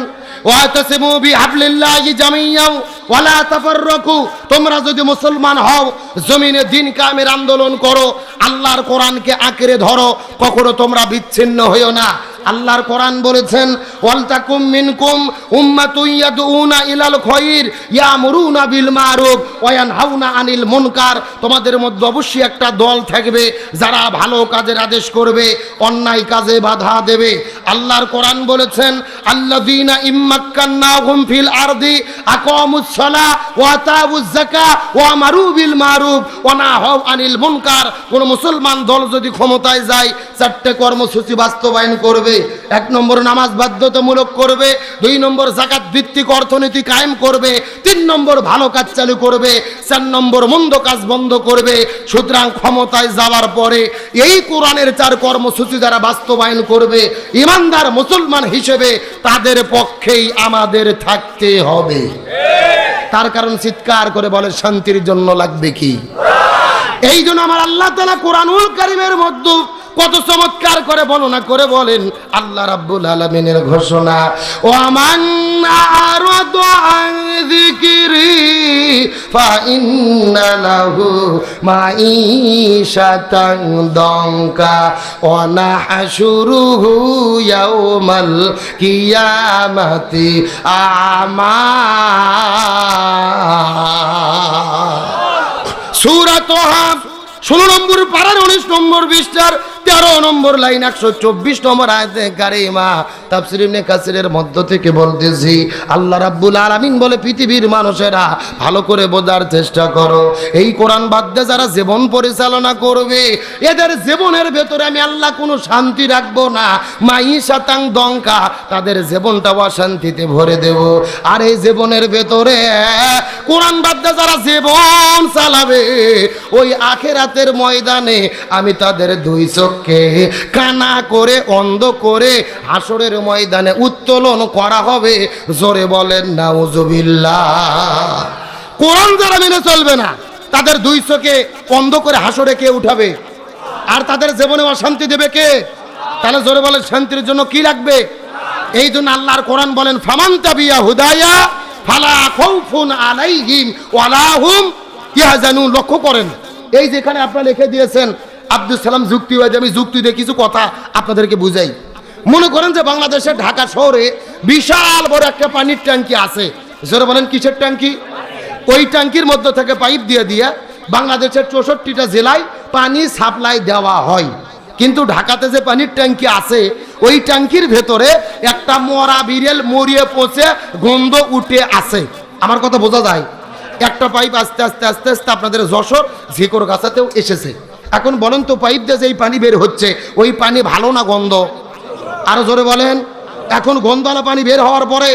ওয়াতাসিমু বিহাবলিল্লাহি জামিয়াও ওয়ালা তাফাররাকু, তোমরা যদি মুসলমান হও, জমিনে দিন কায়েমের আন্দোলন করো, আল্লাহর কোরআনকে আঁকড়ে ধরো, কখনো তোমরা বিচ্ছিন্ন হইও না। আল্লাহর কোরআন বলেছেন, ওয়ালতাকুম মিনকুম উম্মাতুন ইয়াদউনা ইলাল খায়র ইয়ামুরুনা বিল মারুফ ওয়া ইয়ানহাউনা আনিল মুনকার, তোমাদের মধ্যে অবশ্যই একটা দল থাকবে যারা ভালো কাজের আদেশ করবে, অন্যায় কাজে বাধা দেবে। আল্লাহর কোরআন বলেছেন, আল্লাযীনা ইম্মাক্কান্নাহুম ফিল আরদি আকামুস সালাহ ওয়া আতাউজ যাকাহ ওয়া আমারু বিল মারুফ ওয়া নাহাউ আনিল মুনকার। কোন মুসলমান দল যদি ক্ষমতায় যায়, চারটি কর্মসূচি বাস্তবায়ন করবে। 1 নম্বর নামাজ বাধ্যতামূলক করবে, 2 নম্বর যাকাত ভিত্তিক অর্থনীতি কায়েম করবে, 3 নম্বর ভালো কাজ চালু করবে, 4 নম্বর মন্দ কাজ বন্ধ করবে। সুতরাং ক্ষমতায় যাওয়ার পরে এই কোরআনের 4 কর্মসূচি যারা বাস্তবায়ন করবে, ইমানদার মুসলমান হিসেবে তাদের পক্ষেই আমাদের থাকতে হবে। তার কারণ চিৎকার করে বলে, শান্তির জন্য লাগবে কি? এই জন্য আমার আল্লাহ তাআলা কোরআনুল কারীমের মধ্যে কত চমৎকার করে বর্ণনা করে বলেন, আল্লাহ রাব্বুল আলামিনের ঘোষণা, ওয়া মান আরাদা আন যিকরি ফা ইন্না লাহু মাঈশাতান দানকা ওয়া নাহশুরুহু ইয়াওমাল কিয়ামাতি আমা। সূরা তাহা 16 নম্বর পারার 19 নম্বর পৃষ্ঠার 13 নম্বর লাইন 124 নম্বর আয়াতে কারিমা তাফসীর ইবনে কাসিরের মধ্য থেকে বলতেছি, আল্লাহ রাব্বুল আলামিন বলে, পৃথিবীর মানুষেরা ভালো করে বোঝার চেষ্টা করো, এই কোরআন বাদ দিয়ে যারা জীবন পরিচালনা করবে, এদের জীবনের ভেতরে আমি আল্লাহ কোনো শান্তি রাখবো না। মাঈশাতাং দঙ্কা, তাদের জীবনটা অশান্তিতে ভরে দেব। আর এই জীবনের ভেতরে কোরআন বাদ দিয়ে যারা জীবন চালাবে, ওই আখিরাতের ময়দানে আমি তাদের 2 চোখকে কানা করে, অন্ধ করে হাসরের ময়দানে উত্তোলন করা হবে। জোরে বলেন নাউজুবিল্লাহ। কোরআন যারা মেনে চলবে না, তাদের 2 চোখে অন্ধ করে হাসরে কে উঠাবে? আর তাদের জীবনে অশান্তি দেবে কে? তাহলে জোরে বলেন, শান্তির জন্য কি লাগবে? এই জন্য আল্লাহর কোরআন বলেন, ফামান তাবিয়া হুদায়া ফালা খাউফুন আলাইহিম ওয়ালা হুম ইয়াহজানুন। লক্ষ্য করেন, এই যেখানে আপনারা লিখে দিয়েছেন আব্দুল সালাম যুক্তিবাদী, আমি যুক্তি দিয়ে কিছু কথা আপনাদেরকে বুঝাই। মনে করেন যে বাংলাদেশের ঢাকা শহরে বিশাল বড় একটা পানির ট্যাঙ্কি আছে। জোরে বলেন, কিসের ট্যাঙ্কি? ওই ট্যাঙ্কির মধ্য থেকে পাইপ দিয়ে দিয়ে বাংলাদেশের 64টা জেলায় পানি সাপ্লাই দেওয়া হয়। কিন্তু ঢাকাতে যে পানির ট্যাঙ্কি আছে, ওই ট্যাঙ্কির ভেতরে একটা মরা বিড়াল মরিয়ে পচে গন্ধ উঠে আছে। আমার কথা বোঝা যায়? একটা পাইপ আস্তে আস্তে আস্তে আস্তে আপনাদের যশোর ঝিকর গাছাতেও এসেছে। এখন বলেন তো, পাইপ দিয়ে যে এই পানি বের হচ্ছে, ওই পানি ভালো না গন্ধ? আরো জোরে বলেন। এখন গন্ধওয়ালা পানি বের হওয়ার পরে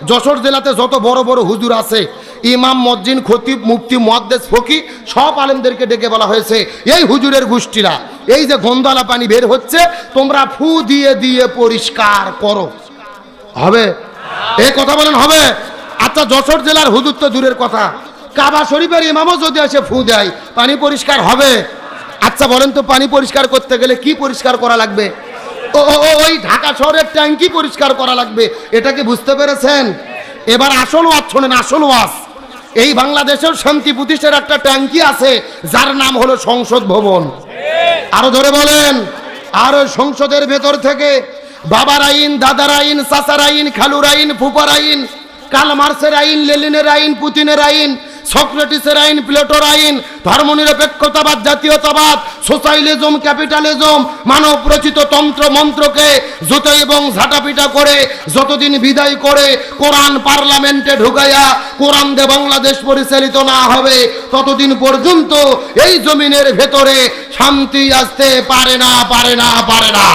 যশোর জেলাতে যত বড় বড় হুজুর আছে, ইমাম, মজ্জিন, খতিব, মুফতি, মুহাদ্দিস, ফকি, সব আলেমদেরকে ডেকে বলা হয়েছে, এই হুজুরের গোষ্ঠীরা এই যে গন্ধওয়ালা পানি বের হচ্ছে, তোমরা ফু দিয়ে দিয়ে পরিষ্কার করো। হবে? এই কথা বলেন, হবে? আচ্ছা, যশোর জেলার হুজুর তো দূরের কথা, কাবা শরীফের ইমামও যদি এসে ফু দেয়, পানি পরিষ্কার হবে? আচ্ছা বলেন তো, পানি পরিষ্কার করতে গেলে কি পরিষ্কার করা লাগবে? ওই ঢাকা শহরের ট্যাঙ্কি পরিষ্কার করা লাগবে। এটা কি বুঝতে পেরেছেন? এবার আসল ওয়াজ শোনেন, আসল ওয়াজ। এই বাংলাদেশের শান্তি প্রতিষ্ঠার একটা ট্যাঙ্কি আছে, যার নাম হলো সংসদ ভবন। আরো ধরে বলেন। আর ওই সংসদের ভেতর থেকে বাবার আইন, দাদার আইন, চাচার আইন, খালুর আইন, ফুপার আইন, কাল মার্সের আইন, লেনিনের আইন, পুতিনের আইন, সক্রেটিসের আইন, প্লেটোর আইন, ধর্মনিরপেক্ষতাবাদ, জাতীয়তাবাদ, সোশ্যালিজম, ক্যাপিটালিজম, মানব রচিত তন্ত্র মন্ত্রকে জুতো এবং ঝাঁটাপিটা করে যতদিন বিদায় করে কোরআন পার্লামেন্টে ঢুকাইয়া কোরআন দিয়ে বাংলাদেশ পরিচালিত না হবে ততদিন পর্যন্ত এই জমিনের ভেতরে শান্তি আসতে পারে না, পারে না, পারে না।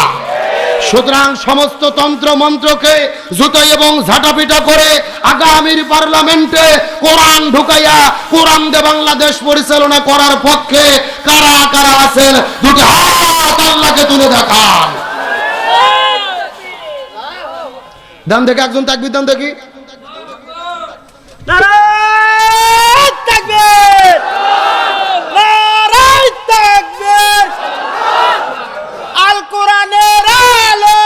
সুতরাং সমস্ত তন্ত্র মন্ত্রকে জুতো এবং ঝাঁটাপিটা করে আগামীর পার্লামেন্টে কোরআন ঢুকাইয়া কোরআন দিয়ে বাংলাদেশ পরিচালনা করার পক্ষে কারা কারা আছেন দুটি হাত আল্লাহকে তুলে দেখান। দাম দেখে একজন তাকবীর দাম দেখি। নারায়ে তাকবীর, নারায়ে তাকবীর। আল কোরআনের আলো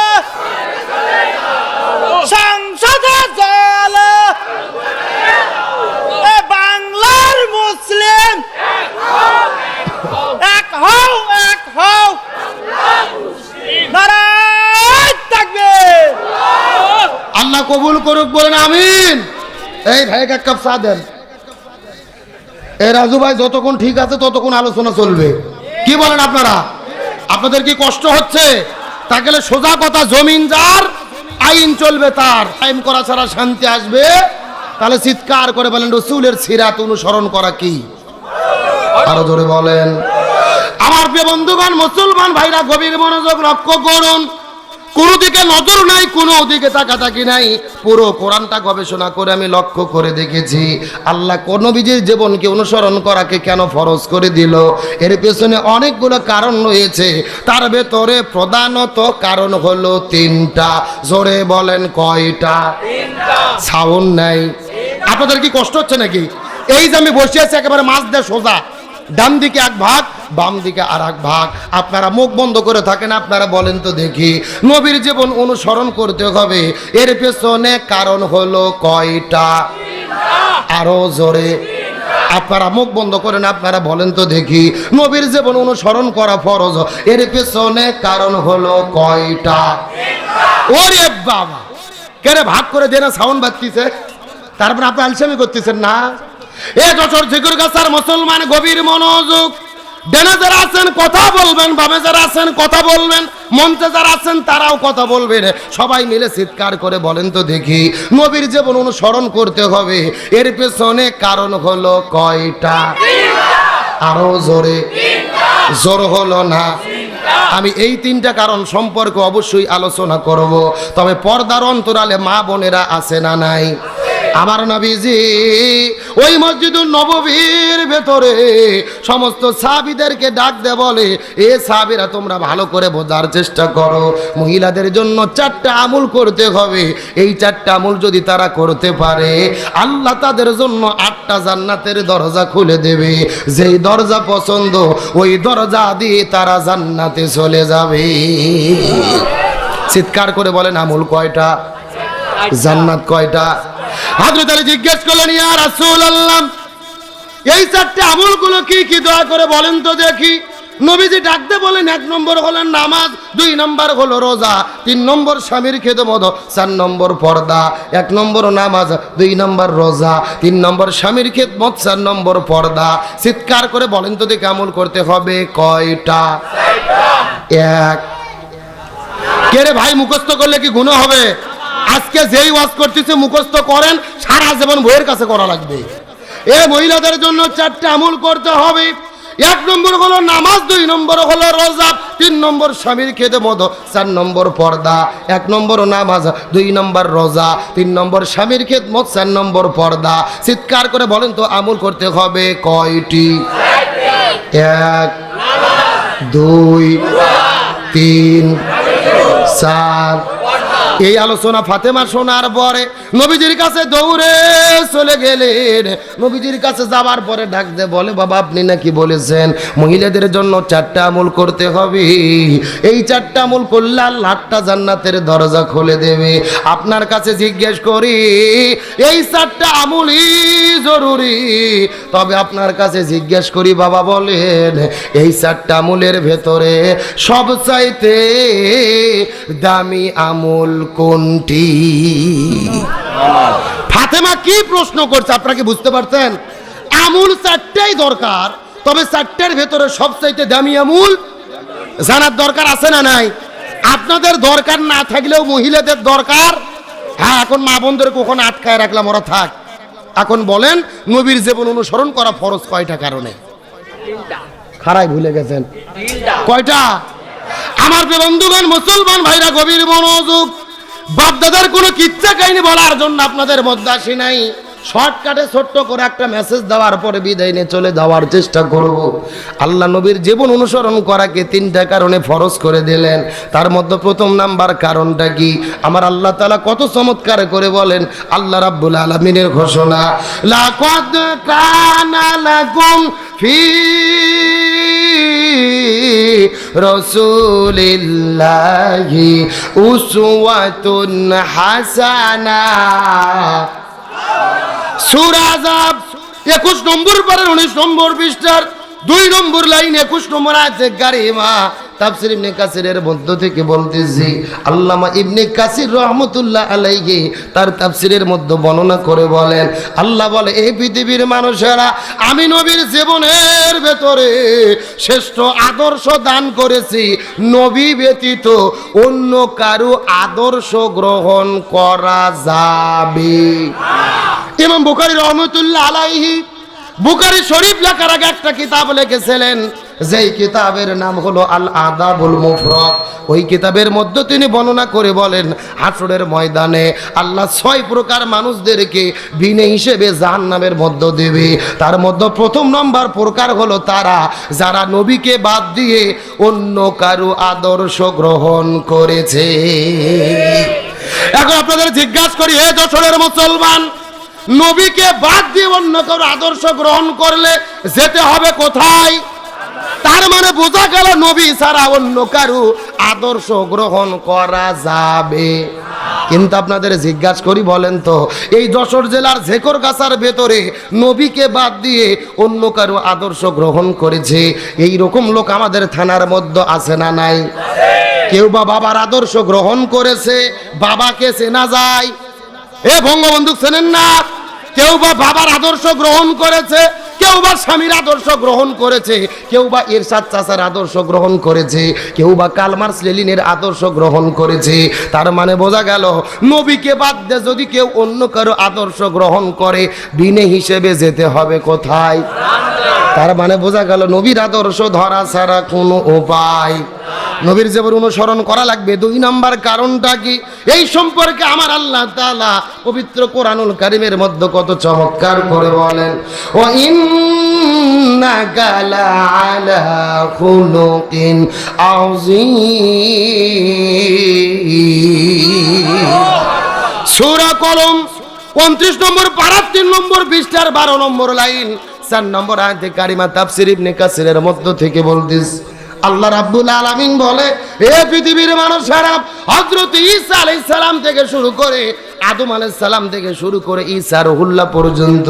সংসদে জ্বলে, এ বাংলার মুসলিম এক হও, এক হও। নারায়ে তাকবীর। আল্লাহ কবুল করুক, বলেন আমিন। এই ভাই এক কাপ চা দেন। এই রাজু ভাই যতক্ষণ ঠিক আছে ততক্ষণ আলোচনা চলবে। কি বলেন আপনারা? আপনাদের কি কষ্ট হচ্ছে? তা গেলে সোজা কথা, জমিন যার আইন চলবে তার। আইন করা ছাড়া শান্তি আসবে? তাহলে চিৎকার করে বলেন রাসূলের সিরাত অনুসরণ করা কি? আরো জোরে বলেন। আমার প্রিয় বন্ধুগণ, মুসলমান ভাইরা গভীর মনোযোগ লক্ষ্য করুন। কোনো দিকে নজর নাই, কোনো দিকে তাকাতাকি নাই। পুরো কোরআনটা গবেষণা করে আমি লক্ষ্য করে দেখেছি আল্লাহ কোন নবীজির জীবনকে অনুসরণ করাকে কেন ফরজ করে দিল। এর পেছনে অনেকগুলো কারণ রয়েছে, তার ভেতরে প্রধানত কারণ হলো তিনটা। জোরে বলেন কয়টা? সাউন্ড নাই। আপনাদের কি কষ্ট হচ্ছে নাকি? এই যে আমি বসে আছি একেবারে মাঝ দিয়ে সোজা, ডান দিকে এক ভাগ, বাম দিকে আর এক ভাগ। আপনারা মুখ বন্ধ করে থাকেন, আপনারা বলেন তো দেখি, নবীর জীবন অনুসরণ করতে হবে, এর পেছনে কারণ হলো কয়টা? আরো জোরে। আপনারা মুখ বন্ধ করেন, আপনারা বলেন তো দেখি, নবীর জীবন অনুসরণ করা ফরজ, এর পেছনে কারণ হলো কয়টা? ওরে বাবা, কেরে ভাগ করে দেনা সাউন্ড বাজতিছে, তারপর আপনি আলসামি করতেছেন না? এ যশোর ঝিকুরগাছার মুসলমান গভীর মনোযোগ। ডানে যারা আছেন কথা বলবেন, বামে যারা আছেন কথা বলবেন, মঞ্চে যারা আছেন তারাও কথা বলবেন। সবাই মিলে চিৎকার করে বলেন তো দেখি, নবীর জীবন অনুসরণ করতে হবে, এর পেছনে কারণ হলো কয়টা? আরো জোরে। জোর হলো না। আমি এই তিনটা কারণ সম্পর্কে অবশ্যই আলোচনা করব, তবে পর্দার অন্তরালে মা বোনেরা আছে না নাই? আমার নবীজি ওই মসজিদুল নববীর ভেতরে সমস্ত সাহাবীদেরকে ডাক দে বলে, এ সাহাবীরা তোমরা ভালো করে বোঝার চেষ্টা করো, মহিলাদের জন্য 4টা আমল করতে হবে। এই 4টা আমল যদি তারা করতে পারে, আল্লাহ তাদের জন্য 8টা জান্নাতের দরজা খুলে দেবে। যেই দরজা পছন্দ ওই দরজা দিয়ে তারা জান্নাতে চলে যাবে। চিৎকার করে বলেন আমল কয়টা? জান্নাত কয়টা? হযরত আলী জিজ্ঞেস করলেন, ইয়া রাসূলুল্লাহ, এই 4টে আমলগুলো কি কি? দয়া করে বলেন তো দেখি। নবীজি ডাকতে বলেন, 1 নম্বর হলো নামাজ, 2 নম্বর হলো রোজা, 3 নম্বর স্বামীর খেদমত, 4 নম্বর পর্দা। 1 নম্বর নামাজ, 2 নম্বর রোজা, 3 নম্বর স্বামীর খেদমত, 4 নম্বর পর্দা। চিৎকার করে বলেন তো দেখি আমল করতে হবে কয়টা? 1। কে রে ভাই, মুখস্থ করলে কি গুনাহ হবে? আজকে যেই ওয়াজ করতেছে মুখস্থ করেন, সারা জীবন বইয়ের কাছে করা লাগবে। এ মহিলাদের জন্য 4টা আমল করতে হবে। 1 নম্বর হলো নামাজ, 2 নম্বর হলো রোজা, 3 নম্বর স্বামীর খেদমত, 4 নম্বর পর্দা। 1 নম্বর নামাজ, 2 নম্বর রোজা, 3 নম্বর স্বামীর খেদমত, 4 নম্বর পর্দা। চিৎকার করে বলেন তো আমল করতে হবে কয়টি? 1, 2, 3, 4। এই আলোচনা ফাতেমা শোনার পরে নবীজির কাছে দৌড়ে চলে গেলেন। নবীজির কাছে যাবার পরে ডাক দে বলে, বাবা আপনি নাকি বলেছেন মহিলাদের জন্য 4টা আমল করতে হবে, এই 4টা আমল করলে আল্লাহ 8টা জান্নাতের দরজা খুলে দেবে। আপনার কাছে জিজ্ঞেস করি, এই 4টা আমলই জরুরি, তবে আপনার কাছে জিজ্ঞেস করি বাবা বলেন, এই 4টা আমলের ভেতরে সবচাইতে দামি আমল কোনটি? ফাতেমা কি প্রশ্ন করছে আপনারা কি বুঝতে পারছেন? আমুল চারটাই দরকার, তবে চারটার ভেতরে সবচাইতে দামি আমুল জানার দরকার আছে না নাই? আপনাদের দরকার না থাকলেও মহিলাদের দরকার। হ্যাঁ, এখন মা বোনদের কখন আটকায় রাখলাম, ওরা থাক। এখন বলেন, নবীর জীবন অনুসরণ করা ফরজ কয়টা কারণে? খারাই ভুলে গেছেন কয়টা? আমার বন্ধুগণ, মুসলমান ভাইরা, গভীর মনোযোগ। বাপদাদার কোনো কিচ্ছা কাহিনী বলার জন্য আপনাদের মধ্যে আসি নাই। শর্টকাটে ছোট্ট করে একটা মেসেজ দেওয়ার পরে বিদায় নিয়ে চলে যাওয়ার চেষ্টা করব। আল্লাহ নবীর জীবন অনুসরণ করাকে তিনটা কারণে ফরজ করে দিলেন। তার মধ্যে প্রথম নাম্বার কারণটা কি? আমার আল্লাহ তাআলা কত চমৎকার করে বলেন, আল্লাহ রাব্বুল আলামিনের ঘোষণা, লাকাদ কানা লাকুম ফি রাসূলিল্লাহি উসওয়াতুন হাসানাহ। সূরা আযাব 21 নম্বর পারার 19 নম্বর পৃষ্ঠার 2 নম্বর লাইন 21 নম্বর আয়াতে কারিমা। তাফসীর ইবনে কাসিরের মধ্য থেকে বলতেছি, আল্লামা ইবনে কাসির রাহমাতুল্লাহ আলাইহি তার তাফসীরের মধ্যে বর্ণনা করে বলেন, আল্লাহ বলে, এই পৃথিবীর মানুষেরা আমি নবীর জীবনের ভেতরে শ্রেষ্ঠ আদর্শ দান করেছি। নবী ব্যতীত অন্য কারো আদর্শ গ্রহণ করা যাবে। ইমাম বুখারী রাহমাতুল্লাহ আলাইহি বুখারী শরীফ লেখার আগে একটা কিতাব লিখেছিলেন, যেই কিতাবের নাম হলো আল আদাবুল মুফরাদ। ওই কিতাবের মধ্যে তিনি বর্ণনা করে বলেন, হাসরের ময়দানে আল্লাহ 6 প্রকার মানুষদেরকে বিনে হিসেবে জাহান্নামের মধ্যে দেবে। তার মধ্যে প্রথম নম্বর প্রকার হলো তারা যারা নবীকে বাদ দিয়ে অন্য কারো আদর্শ গ্রহণ করেছে। এখন আপনাদের জিজ্ঞাসা করি, হে যশোরের মুসলমান, নবীকে বাদ দিয়ে অন্য কারো আদর্শ গ্রহণ করলে যেতে হবে কোথায়? তার মানে বোঝা গেল নবী ছাড়া অন্য কারো আদর্শ গ্রহণ করা যাবে। কিন্তু আপনাদের জিজ্ঞাসা করি, বলেন তো, এই যশোর জেলার ঝেকরগাছার ভেতরে নবীকে বাদ দিয়ে অন্য কারো আদর্শ গ্রহণ করেছে এই রকম লোক আমাদের থানার মধ্যে আছে না নাই? কেউ বা বাবার আদর্শ গ্রহণ করেছে, বাবাকে চেনা যায়। এ বঙ্গবন্ধু চেনেন না? কেউ বা বাবার আদর্শ গ্রহণ করেছে, কেউ বা স্বামীর আদর্শ গ্রহণ করেছে, কেউ বা এরশাদ চাচার আদর্শ গ্রহণ করেছে, কেউ বা কার্ল মার্কস লেনিনের আদর্শ গ্রহণ করেছে। তার মানে বোঝা গেল নবীকে বাদ দিয়ে যদি কেউ অন্য কারো আদর্শ গ্রহণ করে বিনে হিসেবে যেতে হবে কোথায়? তার মানে বোঝা গেল নবীর আদর্শ ধরা ছাড়া কোনো উপায়, নবীর জীবন অনুসরণ করা লাগবে। 2 নম্বর কারণটা কি? এই সম্পর্কে আমার আল্লাহ তাআলা পবিত্র কোরআনুল কারীমের মধ্যে কত চমৎকার করে বলেন, ওয়া ইন্নাকা লাআলা খুলুকিন আযীম। সূরা কলম 29 নম্বর পারা 3 নম্বর পৃষ্ঠার 12 নম্বর লাইন 4 নম্বর আয়াতে কারিমা। তাফসীর ইবনে কাসিরের মধ্য থেকে বলতিস, আল্লাহ রাব্বুল আলামিন বলে, হে পৃথিবীর মানুষেরা, হযরত ঈসা আলাইহিস সালাম থেকে শুরু করে আদম আলাইহিস সালাম থেকে শুরু করে ঈসা রুহুল্লাহ পর্যন্ত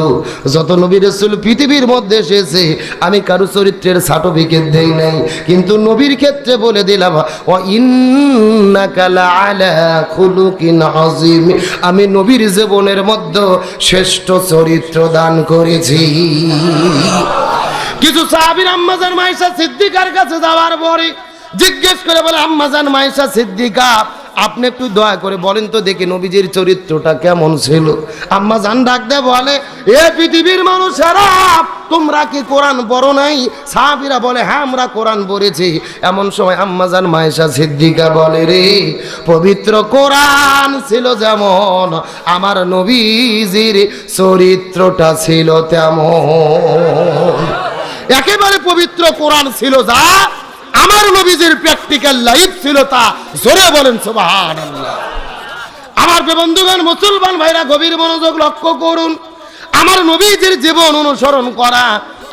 যত নবী রাসূল পৃথিবীর মধ্যে এসেছে, আমি কারো চরিত্রের সার্টিফিকেট দেই নাই, কিন্তু নবীর ক্ষেত্রে বলে দিলাম, ওয়া ইন্নাকা লাআলা খুলুকিন আযীম। আমি নবীর জীবনের মধ্যে শ্রেষ্ঠ চরিত্র দান করেছি। কিছু সাহাবীর আম্মাজান মায়েশা সিদ্দিকার কাছে যাওয়ার পরে জিজ্ঞেস করে বলে, আম্মাজান মায়েশা সিদ্দিকা, আপনি একটু দয়া করে বলেন তো দেখি নবীজির চরিত্রটা কেমন ছিল। আম্মাজান ডাক দেয় বলে, এ পৃথিবীর মানুষেরা, তোমরা কি কোরআন পড়ো নাই? সাহাবীরা বলে, হ্যাঁ আমরা কোরআন পড়েছি। এমন সময় আম্মাজান মায়েশা সিদ্দিকা বলে, রে পবিত্র কোরআন ছিল যেমন, আমার নবীজির চরিত্রটা ছিল তেমন। একেবারে পবিত্র কোরআন ছিল যা, আমার নবীজির প্র্যাকটিক্যাল লাইফ ছিল তা। জোরে বলেন সুবহানাল্লাহ। আমার বন্ধুগণ, মুসলমান ভাইরা, গভীর মনোযোগ লক্ষ্য করুন। আমার নবীজির জীবন অনুসরণ করা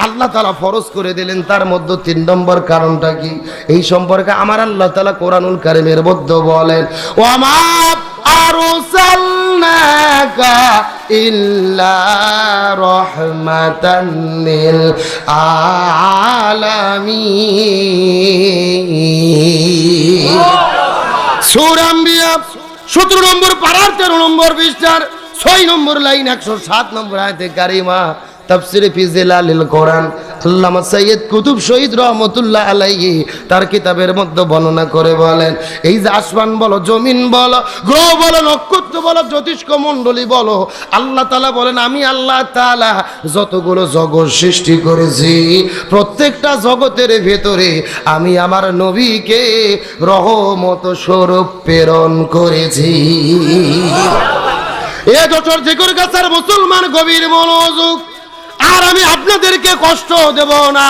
আল্লাহ তাআলা ফরজ করে দিলেন। তার মধ্যে 3 নম্বর কারণটা কি? এই সম্পর্কে আমার আল্লাহ তাআলা কোরআনুল কারীমের মধ্যে বলেন, ওয়া মা আরসালনাকা ইল্লা রাহমাতান লিল আলামিন। সূরা আম্বিয়া 17 নম্বর পারার 13 নম্বর পৃষ্ঠার 6 নম্বর লাইন 107 নম্বর আয়াতে কারিমা। তাফসিরে ফি জিলালিল কোরআন আল্লামা সাইয়্যিদ কুতুব শহীদ রহমাতুল্লাহ আলাইহি তার কিতাবের মধ্যে বর্ণনা করে বলেন, এই যে আসমান বলো, জমিন বলো, গ্রহ বলো, নক্ষত্র বলো, জ্যোতিষ্ক মণ্ডলী বলো, আল্লাহ তাআলা বলেন আমি আল্লাহ তাআলা যতগুলো জগৎ সৃষ্টি করেছি প্রত্যেকটা জগতের ভেতরে আমি আমার নবীকে রহমত স্বরূপ প্রেরণ করেছি। এ যশোর জিকর গাছার মুসলমান গভীর মনোযোগ, আর আমি আপনাদেরকে কষ্ট দেব না।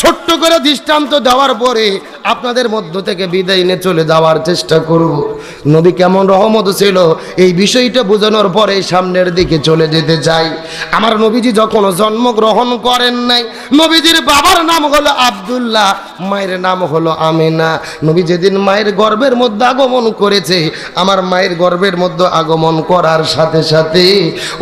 ছোট্ট করে দৃষ্টান্ত দেওয়ার পরে আপনাদের মধ্য থেকে বিদায় নিয়ে চলে যাওয়ার চেষ্টা করব। নবী কেমন রহমত ছিল এই বিষয়টা বোঝানোর পরে সামনের দিকে চলে যেতে চাই। আমার নবীজি যখন জন্মগ্রহণ করেন নাই, নবীজির বাবার নাম হলো আব্দুল্লাহ, মায়ের নাম হলো আমিনা। নবী যেদিন মায়ের গর্ভের মধ্যে আগমন করেছে, আমার মায়ের গর্ভের মধ্যে আগমন করার সাথে সাথে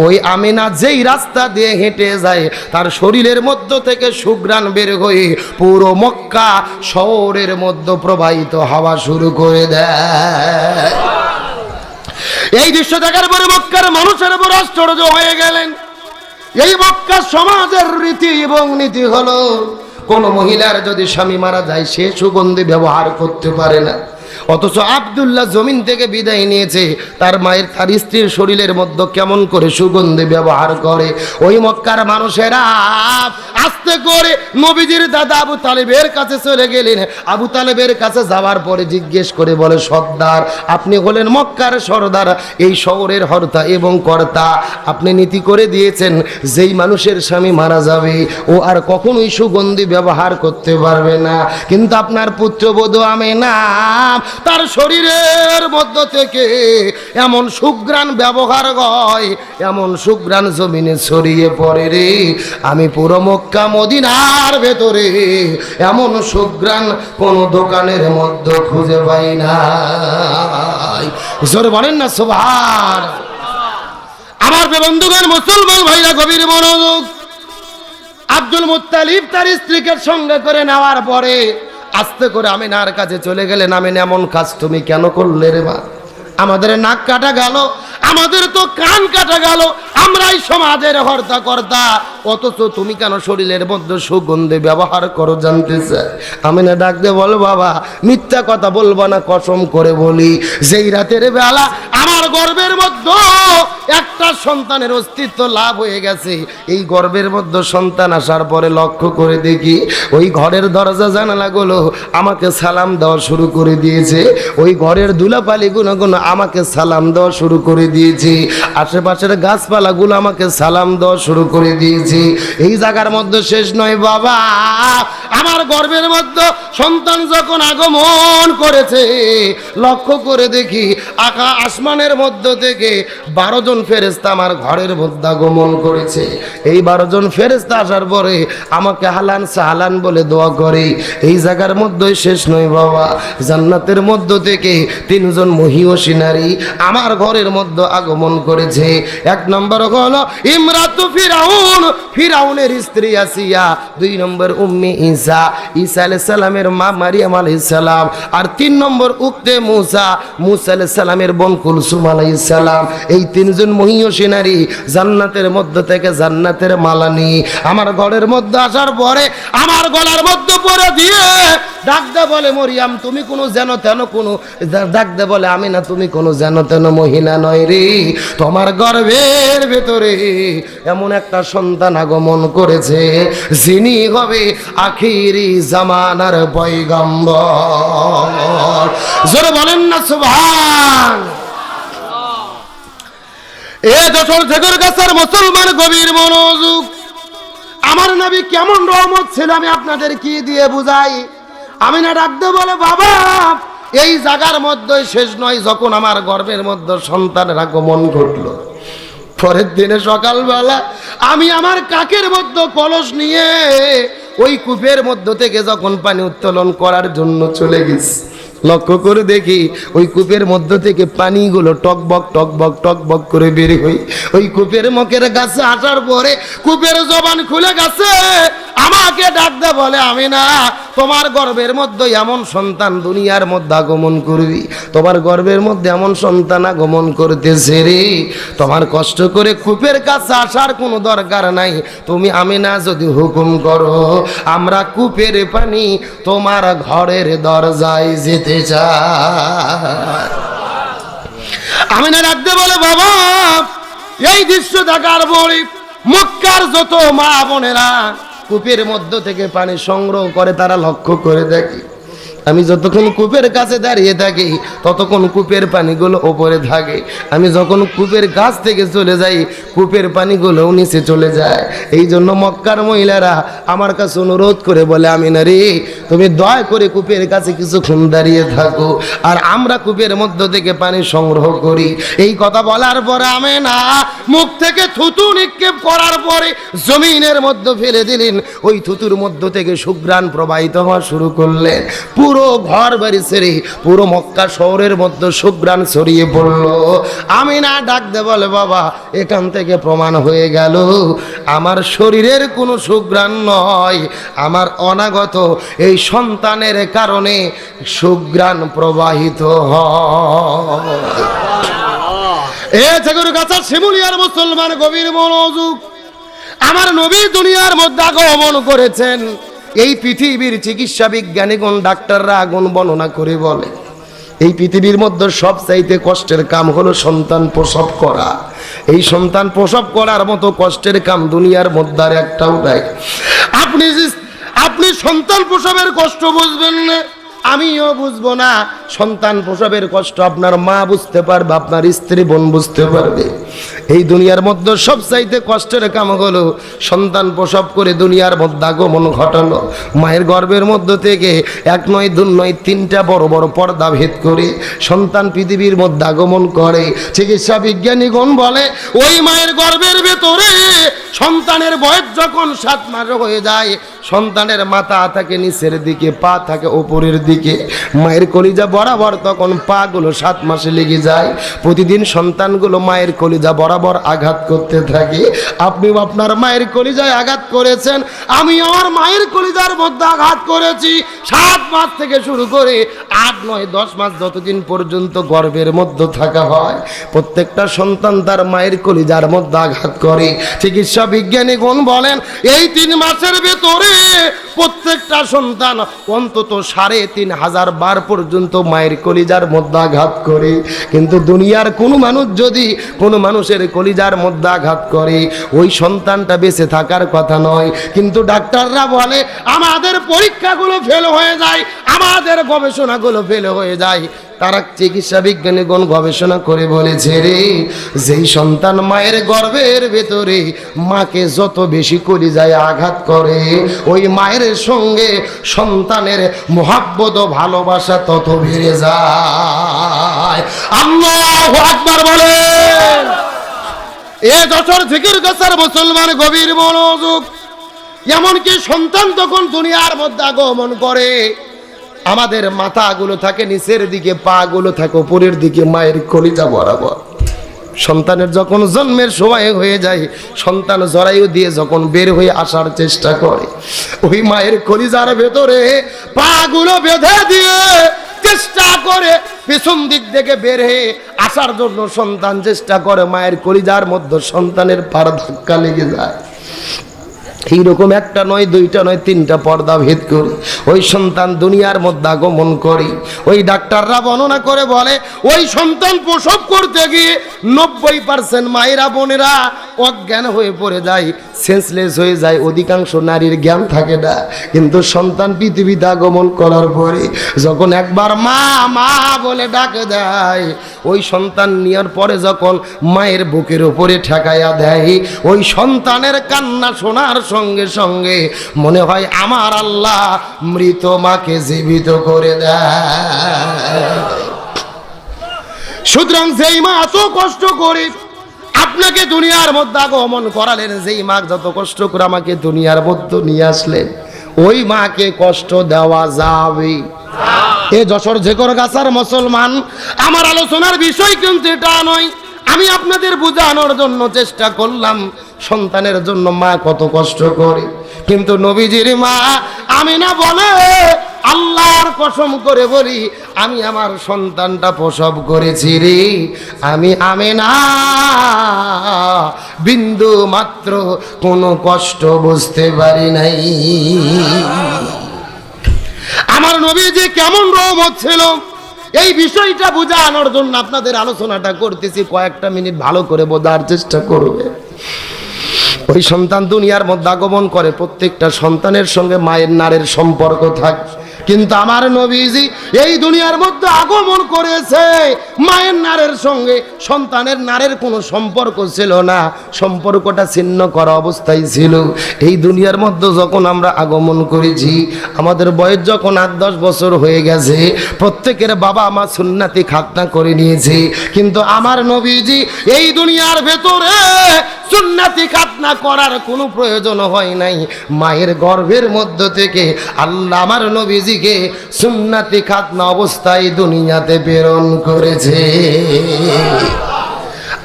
ওই আমিনা যেই রাস্তা দিয়ে হেঁটে যায় তার শরীরের মধ্য থেকে সুঘ্রাণ বের হয়ে পুরো মক্কা শহরের মধ্যে প্রবাহিত হওয়া শুরু করে দেয়। এই দৃশ্য দেখার পরে মক্কার মানুষের উপর আশ্চর্য হয়ে গেলেন। এই মক্কা সমাজের রীতি এবং নীতি হলো কোন মহিলার যদি স্বামী মারা যায় সে সুগন্ধি ব্যবহার করতে পারে না, অথচ আব্দুল্লাহ জমিন থেকে বিদায় নিয়েছে, তার মায়ের তার স্ত্রীর শরীরের মধ্যে কেমন করে সুগন্ধি ব্যবহার করে। ওই মক্কার মানুষেরা আস্তে করে নবীজির দাদা আবু তালেবের কাছে চলে গেলেন। আবু তালেবের কাছে যাওয়ার পরে জিজ্ঞেস করে বলে, সর্দার আপনি হলেন মক্কার সর্দার, এই শহরের হর্তা এবং কর্তা, আপনি নীতি করে দিয়েছেন যেই মানুষের স্বামী মারা যাবে ও আর কখনোই সুগন্ধি ব্যবহার করতে পারবে না, কিন্তু আপনার পুত্রবধূ আমিনা তার শরীরের মধ্য থেকে এমন সুঘ্রাণ ব্যবহার হয়, এমন সুঘ্রাণ জমিনে ছড়িয়ে পড়ে রে, আমি পুরো মক্কা মদিনার ভেতরে এমন সুঘ্রাণ কোন দোকানের মধ্যে খুঁজে পাই না। জোরে বলেন না সুবহান। আমার বন্ধুগণ মুসলমান ভাইরা গভীর মনোযোগ, আব্দুল মুত্তালিব তার স্ত্রীকে সঙ্গে করে নেওয়ার পরে আস্তে করে আমিনার কাছে চলে গেলেন। আমিনা এমন কাজ তুমি কেন করলে রে মা? আমাদের নাক কাটা গেল, আমাদের তো কান কাটা গেল, আমরাই সমাজের হর্তা কর্তা, অথচ তুমি কেন শরীরের মধ্যে সুগন্ধি ব্যবহার করো জানতে চাই। আমিনা ডাক দিয়ে বল, বাবা মিথ্যা কথা বলবো না, কসম করে বলি যেই রাতের বেলা আমার গর্ভের মধ্যে একটা সন্তানের অস্তিত্ব লাভ হয়ে গেছে, এই গর্ভের মধ্যে সন্তান আসার পরে লক্ষ্য করে দেখি ওই ঘরের দরজা জানালাগুলো আমাকে সালাম দেওয়া শুরু করে দিয়েছে, ওই ঘরের দুলাপালি গুলো আমাকে সালাম দেওয়া শুরু করে দিয়েছে, আশেপাশের গাছপালাগুলো আমাকে সালাম দেওয়া শুরু করে দিয়েছে। এই জায়গার মধ্যে শেষ নয় বাবা, আমার গর্ভের মধ্যে সন্তান যখন আগমন করেছে লক্ষ্য করে দেখি আসমানের মধ্য থেকে 12 জন ফেরেশতা আমার ঘরের মধ্যে আগমন করেছে। এই 12 জন ফেরেশতা আসার পরে আমাকে হালান সাহালান বলে দোয়া করে। এই জায়গার মধ্যে শেষ নয় বাবা, জান্নাতের মধ্য থেকে 3 জন মহিয়সী নারী আমার ঘরের মধ্যে আগমন করেছে। 1 নম্বর হলো ইমরাতু ফিরাউন, ফিরাউনের স্ত্রী আসিয়া। 2 নম্বর উম্মে ঈসা, ঈসা আলাইহিস সালামের মা মারিয়াম আলাইহিস সালাম। আর 3 নম্বর উক্তে মুসা, মুসা আলাইহিস সালামের বোন কুলসুম আলাইহিস সালাম। এই 3 জন মহিয়সী নারী জান্নাতের মধ্য থেকে জান্নাতের মালা নিয়ে আমার ঘরের মধ্যে আসার পরে আমার গলার মধ্যে পরে দিয়ে ডাক দে বলে, মরিয়াম তুমি কোনো যেন তেন কোনো, ডাক দে বলে আমিনা তুমি কোনো যেন তেন মহিলা নয় রে, তোমার গর্ভের ভেতরে এমন একটা সন্তান আগমন করেছে যিনি হবে আখিরি জামানার পয়গম্বর। জোরে বলেন না সুবহান। এ যশোর ঝেকর গাছার মুসলমান গভীর মনোযোগ, আমার নবী কেমন রহমত ছিল আমি আপনাদের কি দিয়ে বুঝাই। আমিনা ডাকতে বলে, বাবা এই জায়গার মধ্যে শেষ নয়, যখন আমার গর্ভের মধ্যে সন্তানের আগমন ঘটলো পরের দিনে সকালবেলা আমি আমার কাকের মধ্যে কলস নিয়ে ওই কূপের মধ্য থেকে যখন পানি উত্তোলন করার জন্য চলে গেছি, লক্ষ্য করে দেখি ওই কূপের মধ্য থেকে পানিগুলো টকবক টকবক টকবক করে বের হই। ওই কূপের মুখের কাছে আসার পরে কূপের জবান খুলে গেছে, আমাকে ডাকতে বলে আমি না, তোমার গর্ভের মধ্যে এমন সন্তান দুনিয়ার মধ্যে আগমন করবি, তোমার গর্ভের মধ্যে এমন সন্তান আগমন করতেছে রে, তোমার কষ্ট করে কূপের কাছে আসার কোনো দরকার নাই, তুমি আমি না যদি হুকুম করো আমরা কূপের পানি তোমার ঘরের দরজায় যেতে চাই। আমি না ডাকতে বলে বাবা, এই দৃশ্য দেখার পরে মক্কার যত মা বোনেরা কূপের মধ্য থেকে পানি সংগ্রহ করে তারা লক্ষ্য করে দেখে আমি যতক্ষণ কূপের কাছে দাঁড়িয়ে থাকি ততক্ষণ কূপের পানিগুলো ওপরে থাকে, আমি যখন কূপের কাছ থেকে চলে যাই কূপের পানিগুলোও নিচে চলে যায়। এই জন্য মক্কার মহিলারা আমার কাছে অনুরোধ করে বলে আমি না রে, তুমি দয়া করে কূপের কাছে কিছুক্ষণ দাঁড়িয়ে থাকো আর আমরা কূপের মধ্য থেকে পানি সংগ্রহ করি। এই কথা বলার পরে আমি না মুখ থেকে থুতু নিক্ষেপ করার পরে জমিনের মধ্যে ফেলে দিলেন, ওই থুতুর মধ্য থেকে সুঘ্রাণ প্রবাহিত হওয়া শুরু করলেন, পুরো ঘর বাড়ি ছেড়ে পুরো মক্কা শহরের মধ্যে সুঘ্রাণ ছড়িয়ে পড়ল। আমি না ডাকতে বলে বাবা, এখান থেকে প্রমাণ হয়ে গেল আমার শরীরের কোনো সুঘ্রাণ নয়, আমার অনাগত এই সন্তানের কারণে সুঘ্রাণ প্রবাহিত হয়। এ ঠাকুর গাছা শিমুলিয়ার মুসলমান গভীর মনোযোগ, আমার নবী দুনিয়ার মধ্যে আগমন করেছেন। এই পৃথিবীর চিকিৎসা বিজ্ঞানীগণ ডাক্তাররা আগুন বর্ণনা করে বলে এই পৃথিবীর মধ্যে সবচাইতে কষ্টের কাম হলো সন্তান প্রসব করা। এই সন্তান প্রসব করার মতো কষ্টের কাম দুনিয়ার মধ্যে আর একটাও নাই। আপনি সন্তান প্রসবের কষ্ট বুঝবেন না, আমিও বুঝবো না। সন্তান প্রসবের কষ্ট আপনার মা বুঝতে পারবে, আপনার স্ত্রী বোন বুঝতে পারবে। এই দুনিয়ার মধ্যে সবচাইতে কষ্টের কাম হলো সন্তান প্রসব করে দুনিয়ার মধ্যে আগমন ঘটানো। মায়ের গর্ভের মধ্য থেকে এক নয় দুই নয় তিনটা বড় বড় পর্দা ভেদ করে সন্তান পৃথিবীর মধ্যে আগমন করে। চিকিৎসা বিজ্ঞানীগণ বলে ওই মায়ের গর্ভের ভেতরে সন্তানের বয়স যখন 7 মাস হয়ে যায়, সন্তানের মাথা থাকে নিচের দিকে, পা থাকে ওপরের দিকে, মায়ের কলিজা বরাবর তখন পা গুলো 7 মাসে লেগে যায়। প্রতিদিন সন্তানগুলো মায়ের কলিজা বরাবর আঘাত করতে থাকে। আপনি আপনার মায়ের কলিজায় আঘাত করেছেন, আমি আমার মায়ের কলিজার মধ্যে আঘাত করেছি। 7 মাস থেকে শুরু করে 8, 9, 10 মাস যতদিন পর্যন্ত গর্ভের মধ্যে থাকা হয়, প্রত্যেকটা সন্তান তার মায়ের কলিজার মধ্যে আঘাত করে। চিকিৎসা বিজ্ঞানীগণ বলেন এই 3 মাসের ভেতরে প্রত্যেকটা সন্তান অন্তত 3500 বার পর্যন্ত মায়ের কলিজার মধ্যে আঘাত করে। কিন্তু দুনিয়ার কোনো মানুষ যদি কোনো মানুষের কলিজার মধ্যে আঘাত করে, ওই সন্তানটা বেঁচে থাকার কথা নয়। কিন্তু ডাক্তাররা বলে আমাদের পরীক্ষাগুলো ফেল হয়ে যায়, আমাদের গবেষণাগুলো ফেল হয়ে যায়। তারা চিকিৎসা বিজ্ঞানীগণ গবেষণা করে বলেছে রে, যেই সন্তান মায়ের গর্ভের ভেতরে মাকে যত বেশি কলিজায় আঘাত করে, ওই মায়ের সঙ্গে সন্তানের মহাব্বত ও ভালোবাসা তত বেড়ে যায়। আল্লাহু আকবার বলেন। এ যশোর জিকির গাছার মুসলমান গভীর মনোযোগ, এমনকি সন্তান তখন দুনিয়ার মধ্যে আগমন করে, আমাদের মাথাগুলো থাকে নিচের দিকে, পা গুলো থাকে উপরের দিকে, মায়ের কলিজা বরাবর। সন্তানের যখন জন্মের সময় হয়ে যায়, সন্তান জরায়ু দিয়ে যখন বের হয়ে আসার চেষ্টা করে, ওই মায়ের কলিজার ভেতরে পা গুলো বেঁধে দিয়ে চেষ্টা করে পেছন দিক থেকে বের হয়ে আসার জন্য সন্তান চেষ্টা করে, মায়ের কলিজার মধ্যে সন্তানের পার ধাক্কা লেগে যায়। এইরকম 1টা নয় 2টা নয় 3টা পর্দা ভেদ করে ওই সন্তান দুনিয়ার মধ্যে আগমন করে। ওই ডাক্তাররা বর্ণনা করে বলে ওই সন্তান প্রসব করতে গিয়ে 90% মায়েরা বোনেরা অজ্ঞান হয়ে পড়ে যায়, সেন্সলেস হয়ে যায়। অধিকাংশ নারীর জ্ঞান থাকে না। কিন্তু সন্তান পৃথিবীতে আগমন করার পরে যখন একবার মা মা বলে ডাকে দেয়, ওই সন্তান নেওয়ার পরে যখন মায়ের বুকের উপরে ঠেকাইয়া দেয়, ওই সন্তানের কান্না শোনার সঙ্গে সঙ্গে মনে হয় আমার আল্লাহ মৃত মাকে জীবিত করে দেয়। সুতরাং যেই মা এত কষ্ট করে আপনাকে দুনিয়ার মধ্যে আগমন করালেন, যেই মা যত কষ্ট করে আমাকে দুনিয়ার মধ্যে নিয়ে আসলেন, ওই মাকে কষ্ট দেওয়া যাবে? এ যশোর ঝেকর গাছার মুসলমান, আমার আলোচনার বিষয় কিন্তু এটা নয়। আমি আপনাদের বোঝানোর জন্য চেষ্টা করলাম সন্তানের জন্য মা কত কষ্ট করে। কিন্তু নবীজির মা আমিনা বলে, আল্লাহর কসম করে বলি, আমি আমার সন্তানটা প্রসব করেছি রে, আমি আমিনা বিন্দু মাত্র কোনো কষ্ট বুঝতে পারি নাই। আমার নবীজি কেমন রহমত ছিল, এই বিষয়টা বোঝানোর জন্য আপনাদের আলোচনাটা করতেছি। কয়েকটা মিনিট ভালো করে বোঝার চেষ্টা করবে। ওই সন্তান দুনিয়ার মধ্যে আগমন করে, প্রত্যেকটা সন্তানের সঙ্গে মায়ের নারের সম্পর্ক থাকে, কিন্তু আমার নবীজি এই দুনিয়ার মধ্যে আগমন করেছে মায়ের নারের সঙ্গে সন্তানের নারের কোনো সম্পর্ক ছিল না, সম্পর্কটা ছিন্ন করা অবস্থায় ছিল। এই দুনিয়ার মধ্যে যখন আমরা আগমন করেছি, আমাদের বয়স যখন 8-10 বছর হয়ে গেছে, প্রত্যেকের বাবা মা সুন্নাতি খাতনা করে নিয়েছে, কিন্তু আমার নবীজি এই দুনিয়ার ভেতরে সুন্নাতি খাতনা করার কোনো প্রয়োজন হয় নাই। মায়ের গর্ভের মধ্য থেকে আল্লাহ আমার নবীজিকে সুন্নাতি খাতনা অবস্থায় দুনিয়াতে প্রেরণ করেছে।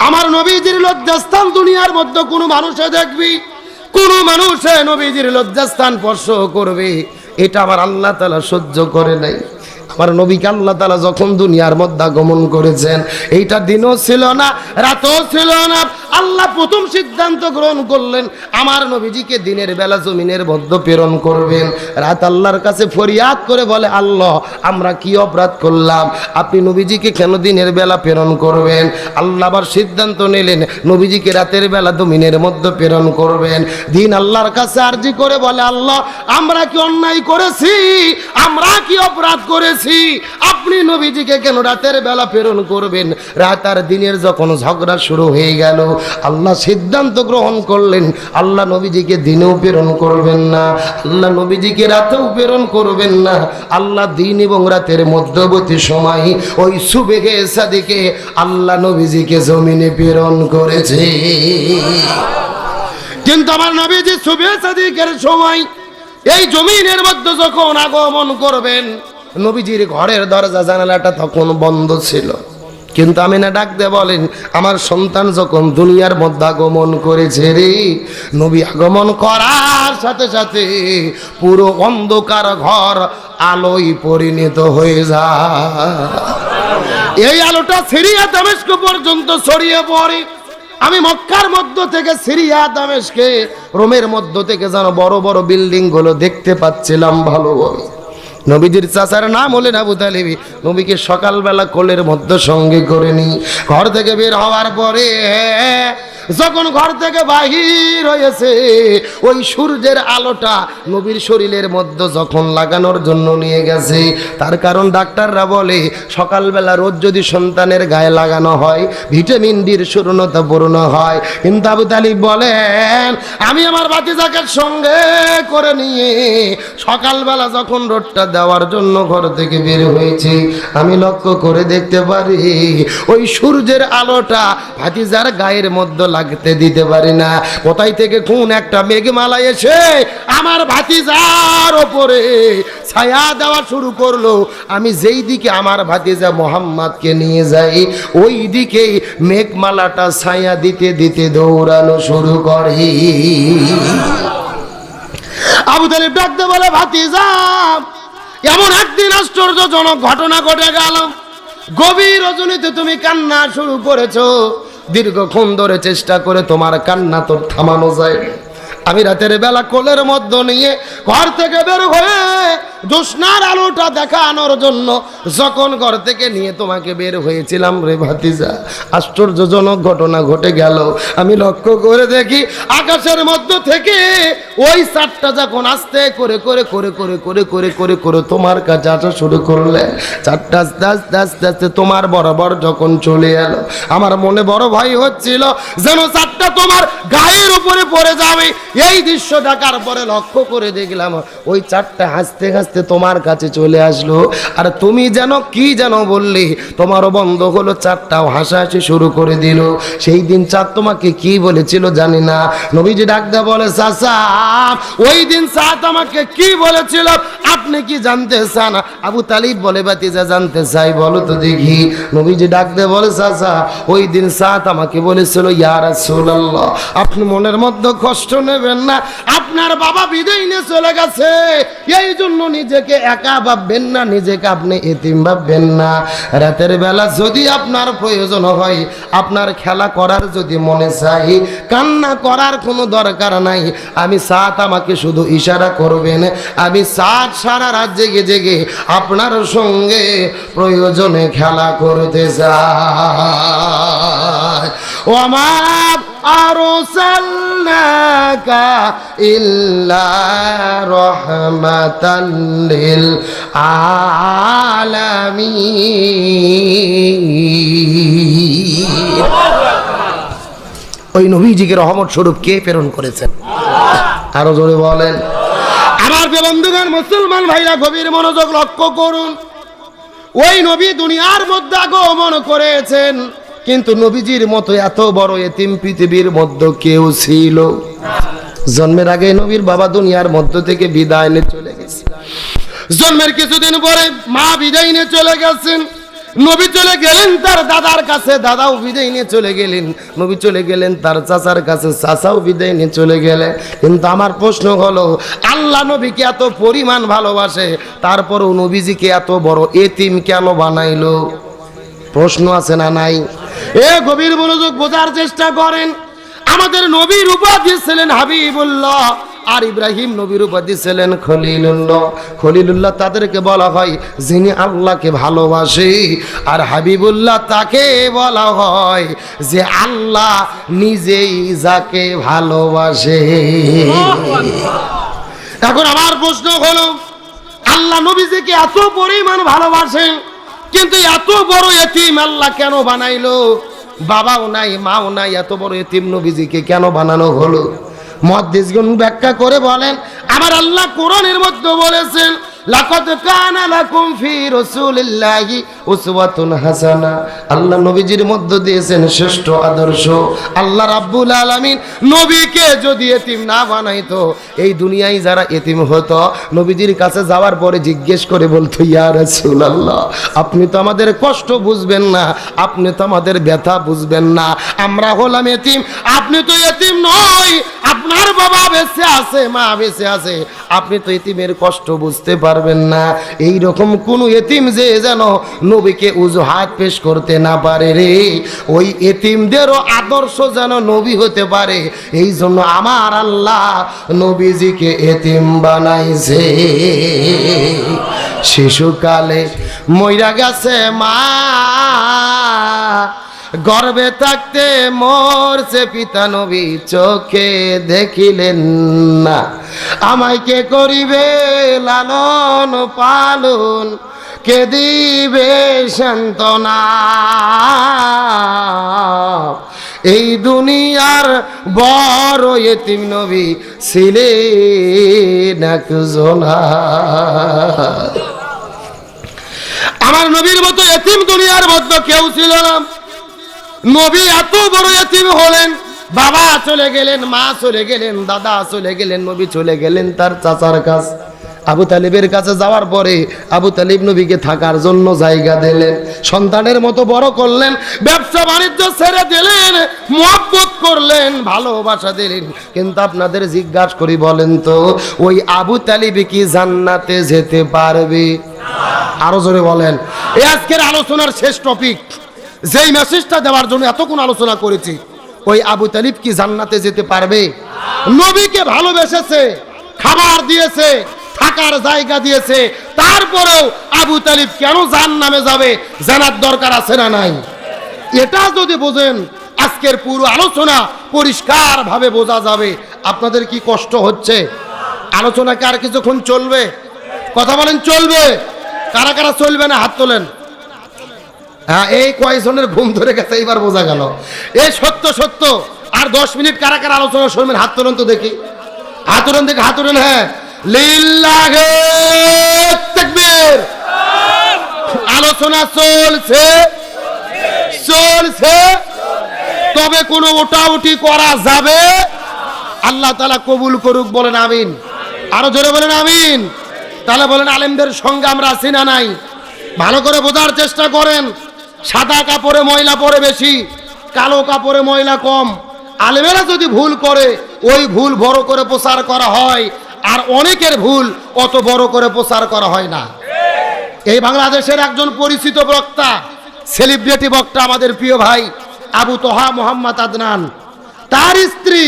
আমার নবীজির লজ্জাস্থান দুনিয়ার মধ্যে কোনো মানুষে দেখবি, কোনো মানুষে নবীজির লজ্জাস্থান স্পর্শ করবে, এটা আমার আল্লাহ তাআলা সহ্য করে নাই। আমার নবীকে আল্লাহ তাআলা যখন দুনিয়ার মধ্যে আগমন করেছেন, এইটা দিনও ছিল না, রাতও ছিল না। আল্লাহ প্রথম সিদ্ধান্ত গ্রহণ করলেন, আমার নবীজিকে দিনের বেলা জমিনের মধ্যে প্রেরণ করবেন। রাত আল্লাহর কাছে ফরিয়াদ করে বলে, আল্লাহ আমরা কি অপরাধ করলাম, আপনি নবীজিকে কেন দিনের বেলা প্রেরণ করবেন? আল্লাহ আবার সিদ্ধান্ত নিলেন, নবীজিকে রাতের বেলা জমিনের মধ্যে প্রেরণ করবেন। দিন আল্লাহর কাছে আরজি করে বলে, আল্লাহ আমরা কি অন্যায় করেছি, আমরা কি অপরাধ করেছি, আপনি নবীজিকে কেন রাতের বেলা প্রেরণ করবেন? রাত আর দিনের যখন ঝগড়া শুরু হয়ে গেল, আল্লাহ সিদ্ধান্ত গ্রহণ করলেন, আল্লাহ নবীজিকে দিনেও প্রেরণ করবেন না, আল্লাহ নবীজিকে রাতেও প্রেরণ করবেন না। আল্লাহ দিন এবং রাতের মধ্যবর্তী সময় ওই সুবহে সাদিকে আল্লাহ নবীজিকে জমিনে প্রেরণ করেছে। কিন্তু আমার নবীজি সুবহে সাদিকের সময় এই জমিনের মধ্যে যখন আগমন করবেন, নবীজির ঘরের দরজা জানালাটা তখন বন্ধ ছিল। কিন্তু আমিনা ডাক দিয়ে বলেন, আমার সন্তান যখন দুনিয়ার মধ্যে আগমন করেছে রে, নবী আগমন করার সাথে সাথে পুরো অন্ধকার ঘর আলোয় পরিণত হয়ে যায়। এই আলোটা সিরিয়া দামেস্ক পর্যন্ত ছড়িয়ে পড়ে। আমি মক্কার মধ্য থেকে সিরিয়া দামেস্কে, রোমের মধ্য থেকে যেন বড় বড় বিল্ডিং গুলো দেখতে পাচ্ছিলাম ভালোভাবে। নবীজির চাচার নাম হলেন আবু তালিব। নবীকে সকালবেলা কোলের মধ্যে সঙ্গে করে নি, ঘর থেকে বের হওয়ার পরে যখন ঘর থেকে বাহির হয়েছে, ওই সূর্যের আলোটা নবীর শরীরের মধ্যে যখন লাগানোর জন্য নিয়ে গেছে, তার কারণ ডাক্তাররা বলে সকালবেলা রোজ যদি সন্তানের গায়ে লাগানো হয় ভিটামিন ডির শূন্যতা পূর্ণ হয়। কিন্তু আবু তালিব বলেন, আমি আমার ভাতিজাকে সঙ্গে করে নিয়ে সকালবেলা যখন রোদটা দেওয়ার জন্য ঘর থেকে বের হয়েছি, আমি লক্ষ্য করে দেখতে পারি ওই সূর্যের আলোটা ভাতিজার গায়ের মধ্যে লাগতে দিতে পারি না। কোথায় থেকে কোন একটা মেঘমালা এসে আমার ভাতিজার ওপরে ছায়া দেওয়া শুরু করলো। আমি যেই দিকে আমার ভাতিজা মোহাম্মদকে নিয়ে যাই, ওই দিকেই মেঘমালাটা ছায়া দিতে দিতে দৌড়ানো শুরু করে। আবু তালিব ডাকতে বলে, ভাতিজা এমন একদিন আশ্চর্যজনক ঘটনা ঘটে গেল, গভীর রজনীতে তুমি কান্না শুরু করেছো, দীর্ঘক্ষণ ধরে চেষ্টা করে তোমার কান্না তো থামানো যায়। আমি রাতের বেলা কোলের মধ্যে নিয়ে ঘর থেকে বের হয়ে জ্যোৎস্নার আলোটা দেখানোর জন্য যখন ঘর থেকে নিয়ে তোমাকে বের হয়েছিলাম রে ভাতিজা, আশ্চর্যজনক ঘটনা ঘটে গেল। আমি লক্ষ্য করে দেখি আকাশের মধ্য থেকে ওই চারটা যখন আস্তে করে করে করে করে করে করে করে করে তোমার কাছে আসা শুরু করলে, চারটা আস্তে আস্তে আস্তে আস্তে তোমার বরাবর যখন চলে এলো, আমার মনে বড় ভয় হচ্ছিল যেন চারটা তোমার গায়ের উপরে পড়ে যাবে। এই দৃশ্য দেখার পরে লক্ষ্য করে দেখলাম ওই চারটা হাসতে হাসতে আস্তে তোমার কাছে চলে আসলো, আর তুমি যেন কি যেন বললে, তোমারও বন্ধ হলো, চাঁদটাও হাসাহাসি শুরু করে দিল। সেই দিন চাঁদ তোমাকে কি বলেছিল জানি না। নবীজি ডাক দেয়া বলে, চাচা ওই দিন চাঁদ আমাকে কি বলেছিল আপনি কি জানতে চান? আবু তালিব বলে, বাতিজা জানতে চাই, বলো তো দেখি। নবীজি ডাক দেয়া বলে, চাচা ওই দিন চাঁদ আমাকে বলেছিল, ইয়া রাসূলুল্লাহ আপনি মনের মধ্যে কষ্ট নেবেন না, আপনার বাবা বিদায় নিয়ে চলে গেছে, এই জন্য নিজেকে একা ভাববেন না, নিজেকে আপনি এতিম ভাববেন না। রাতের বেলা যদি আপনার প্রয়োজন হয়, আপনার খেলা করার যদি মনে চাই, কান্না করার কোনো দরকার নাই, আমি সাত আমাকে শুধু ইশারা করবেন, আমি সাত সারা রাত জেগে জেগে আপনার সঙ্গে প্রয়োজনে খেলা করতে চাই। ও আমার আরসালনাকা ইল্লা রাহমাতাল লিল আলামিন। ওই নবীজিকে রহমত স্বরূপ কে প্রেরণ করেছেন? আরো জোরে বলেন। আমার বন্ধুগণ, মুসলমান ভাইরা গভীর মনোযোগ লক্ষ্য করুন। ওই নবী দুনিয়ার মধ্যে আগমন করেছেন, কিন্তু নবীজির মতো এত বড় এতিম পৃথিবীর মধ্যে কেউ ছিল? জন্মের আগে নবীর বাবা দুনিয়ার মধ্য থেকে বিদায় নিয়ে চলে গেছে। জন্মের কিছুদিন পরে মা বিদায় নিয়ে চলে গেছেন। নবী চলে গেলেন তার দাদার কাছে, দাদাও বিদায় নিয়ে চলে গেলেন। নবী চলে গেলেন তার চাচার কাছে, চাচাও বিদায় নিয়ে চলে গেলেন। কিন্তু আমার প্রশ্ন হলো, আল্লাহ নবীকে এত পরিমাণ ভালোবাসে, তারপরও নবীজিকে এত বড় এতিম কেন বানাইলো? প্রশ্ন আছে না নাই? এ গভীর মনোযোগ বোঝার চেষ্টা করেন। আমাদের নবীর উপাধি ছিলেন হাবিবুল্লাহ, আর ইব্রাহিম নবীর উপাধি ছিলেন খলিলুল্লাহ। খলিলুল্লাহ তাদেরকে বলা হয় যিনি আল্লাহকে ভালোবাসে, আর হাবিবুল্লাহ তাকে বলা হয় যে আল্লাহ নিজেই যাকে ভালোবাসে। এখন আমার প্রশ্ন হলো, আল্লাহ নবীজিকে এত পরিমাণ ভালোবাসেন, কিন্তু এত বড় এতিম আল্লাহ কেন বানাইলো? বাবাও নাই, মাও নাই, এত বড় এতিম নবীজিকে কেন বানানো হলো? মুহাদ্দিসগণ ব্যাখ্যা করে বলেন, আমার আল্লাহ কোরআনের মধ্যে বলেছেন, লাকাদ কানা লাকুম ফি রাসূলিল্লাহি উসওয়াতুন হাসানা। আল্লাহ নবীজির মধ্যে দিয়েছেন শ্রেষ্ঠ আদর্শ। আল্লাহ রাব্বুল আলামিন নবীকে যদি এতিম না বানাইতো, এই দুনিয়ায় যারা এতিম হতো, নবীজির কাছে যাওয়ার পরে জিজ্ঞেস করে বলতো, ইয়া রাসূলুল্লাহ আপনি তো আমাদের কষ্ট বুঝবেন না, আপনি তো আমাদের ব্যথা বুঝবেন না, আমরা হলাম এতিম, আপনি তো এতিম নয়, আপনার বাবা বেঁচে আছে, মা বেঁচে আছে, আপনি তো এতিমের কষ্ট বুঝতে পারবেন না। এই রকম কোন এতিম যে যেন নবীকে উজুহাত পেশ করতে না পারে রে, ওই এতিমদেরও আদর্শ যেন নবী হতে পারে, এই জন্য আমার আল্লাহ নবীজিকে এতিম বানাইছে। শিশুকালে মইরা গেছে মা, গর্বে থাকতে মরছে পিতা, নবী চোখে দেখিলেন না, আমায় কে করিবে লালন পালন, কে দিবে সান্ত্বনা, এই দুনিয়ার বড় এতিম নবী ছিলেন একজনা। আমার নবীর মতো এতিম দুনিয়ার মধ্যে কেউ ছিল না। নবী এত বড় এতিম হলেন, বাবা চলে গেলেন, মা চলে গেলেন, দাদা চলে গেলেন, নবী চলে গেলেন তার চাচার কাছে। আবু তালিবের কাছে যাওয়ার পরে আবু তালিব নবীকে থাকার জন্য জায়গা দিলেন, সন্তানের মতো বড় করলেন, ব্যবসা বাণিজ্য ছেড়ে দিলেন, মহব্বত করলেন, ভালোবাসা দিলেন। কিন্তু আপনাদের জিজ্ঞাসা করি, বলেন তো ওই আবু তালিব কি জান্নাতে যেতে পারবে? আরো জোরে বলেন। এই আজকের আলোচনার শেষ টপিক, যেই মেসেজটা দেওয়ার জন্য এতক্ষণ আলোচনা করেছি, ওই আবু তালিব কি জান্নাতে যেতে পারবে? নবীকে ভালোবেসেছে, খাবার দিয়েছে, থাকার জায়গা দিয়েছে, তারপরেও আবু তালিব কেন জাহান্নামে যাবে? জানার দরকার আছে না নাই? এটা যদি বোঝেন, আজকের পুরো আলোচনা পরিষ্কার ভাবে বোঝা যাবে। আপনাদের কি কষ্ট হচ্ছে? আলোচনা কি আর কিছুক্ষণ চলবে? কথা বলেন, চলবে? কারা কারা চলবে না হাত তোলেন। হ্যাঁ, এই কয়েকজনের ঘুম ধরে গেছে, এইবার বোঝা গেল। এই সত্য আর 10 মিনিট কারা কারা আলোচনা শুনবেন? হাত তোলেন তো দেখি, হাত তোলেন দেখি, হাত তোলেন। হ্যাঁ, লিল্লাহে তাকবীর। আলোচনা চলছে চলছে, তবে কোনো ওটাউটি করা যাবে? আল্লাহ তাআলা কবুল করুক, বলেন আমিন। আরো জোরে বলেন আমিন। তাহলে বলেন আলেমদের সঙ্গে আমরা আছি না নাই? ভালো করে বোঝার চেষ্টা করেন। সাদা কাপড়ে ময়লা পড়ে বেশি, কালো কাপড়ে ময়লা কম। আলেমেরা যদি ভুল করে ওই ভুল বড় করে প্রচার করা হয়, আর অনেকের ভুল অত বড় করে প্রচার করা হয় না। এই বাংলাদেশের একজন পরিচিত বক্তা, সেলিব্রিটি বক্তা, আমাদের প্রিয় ভাই আবু তোহা মোহাম্মদ আদনান, তার স্ত্রী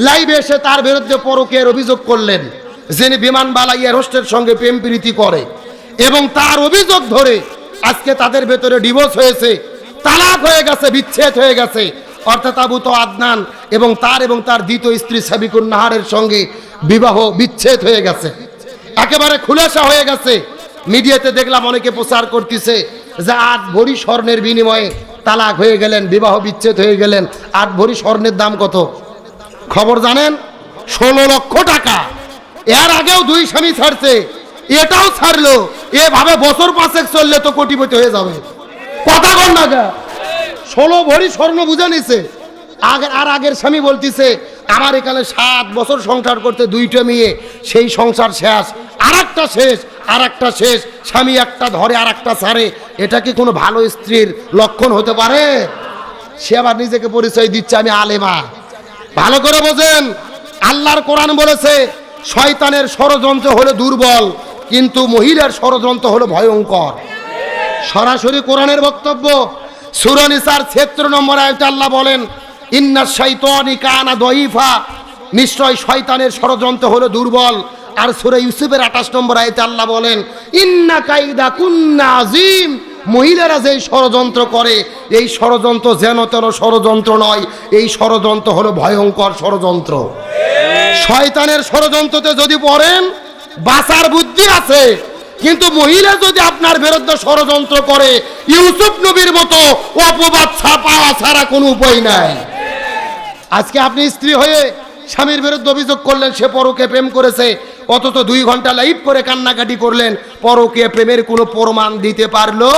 লাইভে এসে তার বিরুদ্ধে পরকীয়ার অভিযোগ করলেন, যিনি বিমানবালা এয়ার হোস্টের সঙ্গে প্রেম প্রীতি করে, এবং তার অভিযোগ ধরে আজকে তাদের ভেতরে ডিভোর্স হয়েছে, তালাক হয়ে গেছে, বিচ্ছেদ হয়ে গেছে। অর্থাৎ আবু তো আদনান এবং তার দ্বিতীয় স্ত্রী সাবিকুন নাহারের সঙ্গে বিবাহ বিচ্ছেদ হয়ে গেছে, একেবারে খুলাসা হয়ে গেছে। মিডিয়াতে দেখলাম অনেকে প্রচার করতেছে যে 8 ভরি স্বর্ণের বিনিময়ে তালাক হয়ে গেলেন, বিবাহ বিচ্ছেদ হয়ে গেলেন। 8 ভরি স্বর্ণের দাম কত খবর জানেন? 16 লক্ষ টাকা। এর আগেও 2 স্বামী ছাড়ছে, এটাও ছাড়লো। এভাবে বছর 5 চললে তো কোটিপতি হয়ে যাবে। কথা বল না গা, 16 ভরি স্বর্ণ বুঝে নিছে। আগের স্বামী বলতিছে আমার এখানে 7 বছর সংসার করতে 2টা মেয়ে, সেই সংসার শেষ, আর একটা শেষ। স্বামী একটা ধরে আর একটা ছাড়ে, এটা কি কোনো ভালো স্ত্রীর লক্ষণ হতে পারে? সে আবার নিজেকে পরিচয় দিচ্ছে আমি আলেমা। ভালো করে বোঝেন, আল্লাহর কোরআন বলেছে শয়তানের ষড়যন্ত্র হলো দুর্বল, কিন্তু মহিলার ষড়যন্ত্র হলো ভয়ঙ্কর। সরাসরি কোরআনের বক্তব্য, সূরা নিসার 76 নম্বর আয়াতে আল্লাহ বলেন ইন্নাশ শাইতানি কানা দাঈফা, নিশ্চয় শয়তানের ষড়যন্ত্র হলো দুর্বল। আর সূরা ইউসুফের 28 নম্বর আয়াতে আল্লাহ বলেন ইন্না কাইদা কুন্না আযীম, মহিলারা যেই ষড়যন্ত্র করে এই ষড়যন্ত্র যেন তেন ষড়যন্ত্র নয়, এই ষড়যন্ত্র হলো ভয়ঙ্কর ষড়যন্ত্র। শয়তানের ষড়যন্ত্রতে যদি পড়েন বাঁচার বুদ্ধি আছে, কিন্তু মহিলা যদি আপনার বিরুদ্ধে ষড়যন্ত্র করে ইউসুফ নবীর মতো অপবাদ ছাপাওয়া ছাড়া কোনো উপায় নাই। আজকে আপনি স্ত্রী হয়ে স্বামীর বিরুদ্ধে অভিযোগ করলেন সে পরকীয়া প্রেম করেছে, অথচ 2 ঘন্টা লাইভ করে কান্নাকাটি করলেন, পরকীয়া প্রেমের কোনো প্রমাণ দিতে পারলো?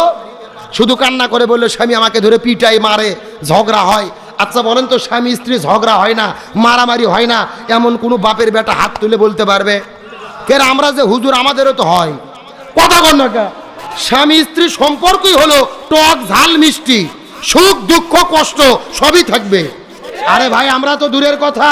শুধু কান্না করে বললো স্বামী আমাকে ধরে পিটাই মারে, ঝগড়া হয়। আচ্ছা বলেন তো, স্বামী স্ত্রী ঝগড়া হয় না, মারামারি হয় না, এমন কোনো বাপের বেটা হাত তুলে বলতে পারবে? কেন আমরা যে হুজুর, আমাদেরও তো হয়। কথা বল না, স্বামী স্ত্রী সম্পর্কই হলো টক ঝাল মিষ্টি, সুখ দুঃখ কষ্ট সবই থাকবে। আরে ভাই, আমরা তো দূরের কথা,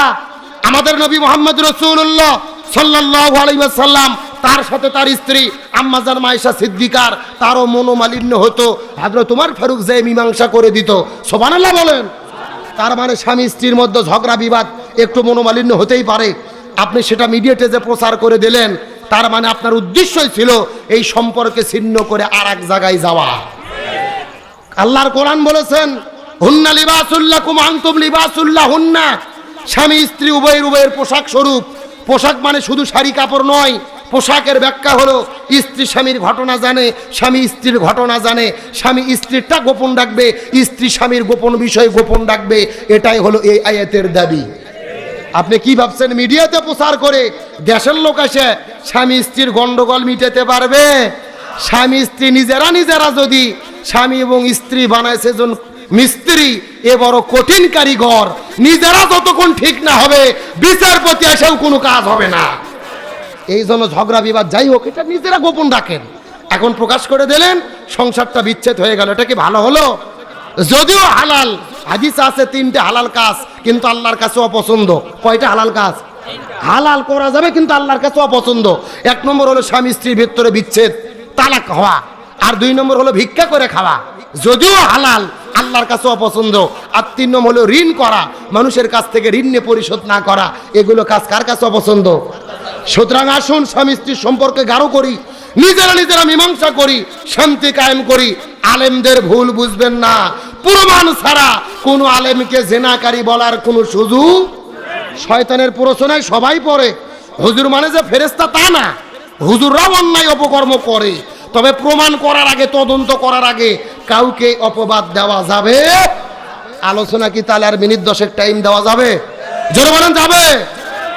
আমাদের নবী মুহাম্মদ রাসূলুল্লাহ সাল্লাল্লাহু আলাইহি ওয়াসাল্লাম, তার সাথে তার স্ত্রী আম্মা জান মায়েশা সিদ্দিকার, তারও মনোমালিন্য হতো, হযরত ওমর ফারুক যে মীমাংসা করে দিত। সুবহানাল্লাহ বলেন। তার মানে স্বামী স্ত্রীর মধ্যে ঝগড়া বিবাদ একটু মনোমালিন্য হতেই পারে। আপনি সেটা মিডিয়াতে যে প্রচার করে দিলেন, তার মানে আপনার উদ্দেশ্যই ছিল এই সম্পর্কে ছিন্ন করে আর এক জায়গায় যাওয়া। আল্লাহর কোরআন বলেছেন হুন্না লিবাসুল লাকুম আনতুম লিবাসুল লাহুন্না, স্বামী স্ত্রী উভয়ের পোশাক স্বরূপ। পোশাক মানে শুধু শাড়ি কাপড় নয়, পোশাকের ব্যাখ্যা হলো স্ত্রী স্বামীর ঘটনা জানে, স্বামী স্ত্রীর ঘটনা জানে, স্বামী স্ত্রীরটা গোপন রাখবে, স্ত্রী স্বামীর গোপন বিষয় গোপন রাখবে। এটাই হলো এই আয়াতের দাবি। আপনি কি ভাবছেন মিডিয়াতে প্রচার করে দেশের লোক এসে স্বামী স্ত্রীর গন্ডগোল মিটাতে পারবে? স্বামী স্ত্রী নিজেরা যদি স্বামী এবং স্ত্রী বানায় সেজন মিস্ত্রি, এ বড় কঠিন কারিগর, নিজেরা যতক্ষণ ঠিক না হবে বিচারপতি এসেও কোনো কাজ হবে না। এই জন্য ঝগড়া বিবাদ যাই হোক এটা নিজেরা গোপন রাখেন। এখন প্রকাশ করে দিলেন, সংসারটা বিচ্ছেদ হয়ে গেল, এটা কি ভালো হলো? যদিও হালাল, হাদিস আছে 3টে হালাল কাজ, কিন্তু আল্লাহর কাছে অপছন্দ। কয়টা হালাল কাজ? হালাল করা যাবে কিন্তু আল্লাহর কাছে অপছন্দ। 1 নম্বর হলো স্বামী স্ত্রীর ভিতরে বিচ্ছেদ, তালাক হওয়া। আর 2 নম্বর হলো ভিক্ষা করে খাওয়া, যদিও হালাল, আল্লাহর কাছে অপছন্দ। আর 3 নম্বর হলো ঋণ করা, মানুষের কাছ থেকে ঋণ নিয়ে পরিশোধ না করা। এগুলো কাজ কার কাছে অপছন্দ? সুতরাং আসুন স্বামী স্ত্রীর সম্পর্কে গাঢ় করি, নিজেরা মীমাংসা করি, শান্তি কায়েম করি। আলেমদের ভুল বুঝবেন না, প্রমাণ ছাড়া কোন আলেমকে জেনাকারী বলার কোনো সুযোগ। শয়তানের প্ররোচনায় সবাই পড়ে। হুজুর মানে যে ফেরেশতা তা না, হুজুররাও অন্যায় অপকর্ম করে, তবে প্রমাণ করার আগে, তদন্ত করার আগে কাউকে অপবাদ দেওয়া যাবে? আলোচনা কি তাহলে আর মিনিট 10 টাইম দেওয়া যাবে? জোরে বলেন যাবে?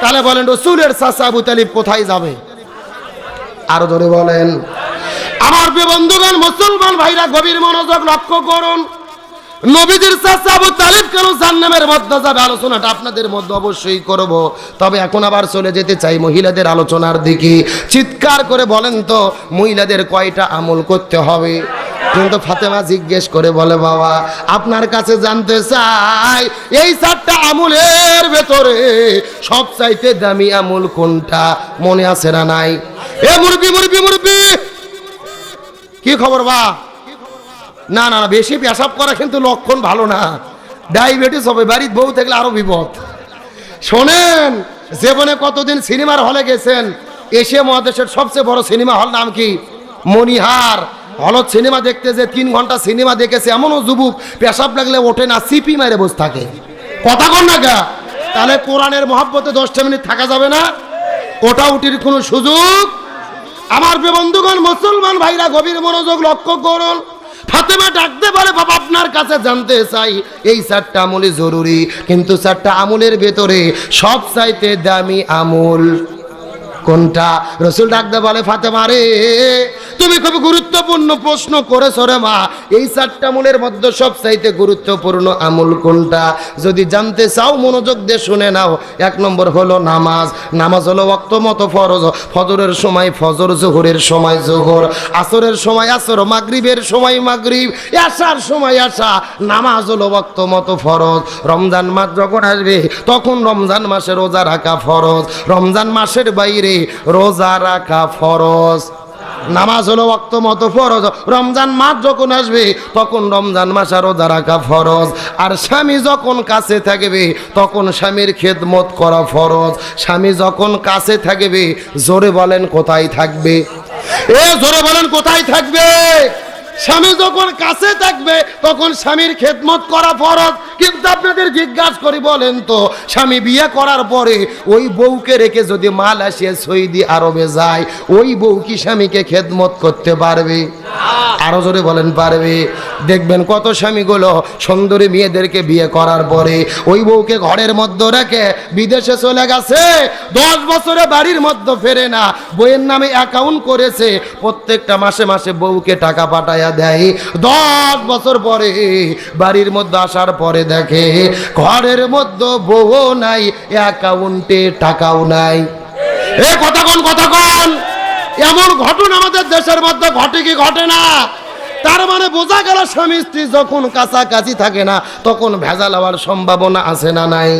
তাহলে বলেন রসুলের চাচা আবু তালিব কোথায় যাবে? আরো জোরে বলেন। আমার প্রিয় বন্ধুগণ, মুসলমান ভাইরা গভীর মনোযোগ লক্ষ্য করুন। নবীজির চাচা আবু তালিব কেন জাহান্নামের মধ্যে যাবে, আলোচনাটা আপনাদের মধ্যে অবশ্যই করব। তবে এখন আবার চলে যেতে চাই মহিলাদের আলোচনার দিকে। চিৎকার করে বলেন তো, মহিলাদের কয়টা আমল করতে হবে? কিন্তু ফাতেমা জিজ্ঞেস করে বলে, বাবা আপনার কাছে জানতে চাই এই 4টা আমলের ভেতরে সবচাইতে দামি আমল কোনটা? মনে আছে না নাই? এ মুরবি মুরবি মুরবি, কি খবর বা? না না না, বেশি পেশাব করা কিন্তু লক্ষণ ভালো না, ডায়াবেটিস হবে। বাড়ির বউ থাকলে আরো বিপদ। শোনেন, জীবনে কতদিন সিনেমার হলে গেছেন? এশিয়া মহাদেশের সবচেয়ে বড় সিনেমা হল নাম কি? মনিহার। হলত সিনেমা দেখতে যে 3 ঘন্টা সিনেমা দেখেছে এমনও যুবক পেশাব লাগলে ওঠে না, সিপি মারে বসে থাকে। কথা কন না গা? তাহলে কোরআনের মহব্বতে 10টা মিনিট থাকা যাবে না? ওটা উঠির কোনো সুযোগ? আমার প্রিয় বন্ধুগণ, মুসলমান ভাইরা গভীর মনোযোগ লক্ষ্য করুন। ফাতেমা ডাকতে পারে, বাবা আপনার কাছে জানতে চাই এই 4টা আমলই জরুরি, কিন্তু 4টা আমলের ভেতরে সবচাইতে দামি আমল কোনটা? রসুল ডাকতে বলে, ফাতেমা রে তুমি খুব গুরুত্বপূর্ণ প্রশ্ন করেছো রে মা। এই 4টা আমলের মধ্যে সবচাইতে গুরুত্বপূর্ণ আমল কোনটা? যদি জানতে চাও মনোযোগ দিয়ে শুনে নাও। 1 নম্বর হলো নামাজ। নামাজ হলো ওয়াক্ত মতো ফরজ। ফজরের সময় ফজর, জোহরের সময় জোহর, আসরের সময় আসর, মাগরিবের সময় মাগরিব, এশার সময় এশা। নামাজ হলো ওয়াক্ত মতো ফরজ। রমজান মাস যখন আসবে তখন রমজান মাসে রোজা রাখা ফরজ। রমজান মাসের বাইরে রোজা রাখা ফরজ। নামাজ হলো ওয়াক্ত মতো ফরজ। রমজান মাস যখন আসবে তখন রমজান মাসে রোজা রাখা ফরজ। আর স্বামী যখন কাছে থাকবে তখন স্বামীর খেদমত করা ফরজ। স্বামী যখন কাছে থাকবে, জোরে বলেন কোথায় থাকবে? এ জোরে বলেন কোথায় থাকবে? স্বামী যখন কাছে থাকবে তখন স্বামীর খেদমত করা ফরজ। কিন্তু আপনাদের জিজ্ঞাসা করি, বলেন তো, স্বামী বিয়ে করার পরে ওই বউকে রেখে যদি মালয়েশিয়া সৌদি আরবে যায়, ওই বউ কি স্বামীকে খেদমত করতে পারবে? আরো জোরে বলেন পারবে? দেখবেন কত স্বামীগুলো সুন্দরী মেয়েদেরকে বিয়ে করার পরে ওই বউকে ঘরের মধ্যে রেখে বিদেশে চলে গেছে, 10 বছরে বাড়ির মধ্যে ফেরে না। বইয়ের নামে অ্যাকাউন্ট করেছে, প্রত্যেকটা মাসে মাসে বউকে টাকা পাঠায়া দেয়। 10 বছর পরে বাড়ির মধ্যে আসার পরে দেখে ঘরের মধ্যে বউ নাই, অ্যাকাউন্টে টাকাও নাই। এ কথা কোন কথা কোন? এমন ঘটনা আমাদের দেশের মধ্যে ঘটে কি ঘটে না? তার মানে বোঝা গেল স্বামী স্ত্রী যখন কাছাকাছি থাকে না তখন ভেজাল হওয়ার সম্ভাবনা আছে না নাই?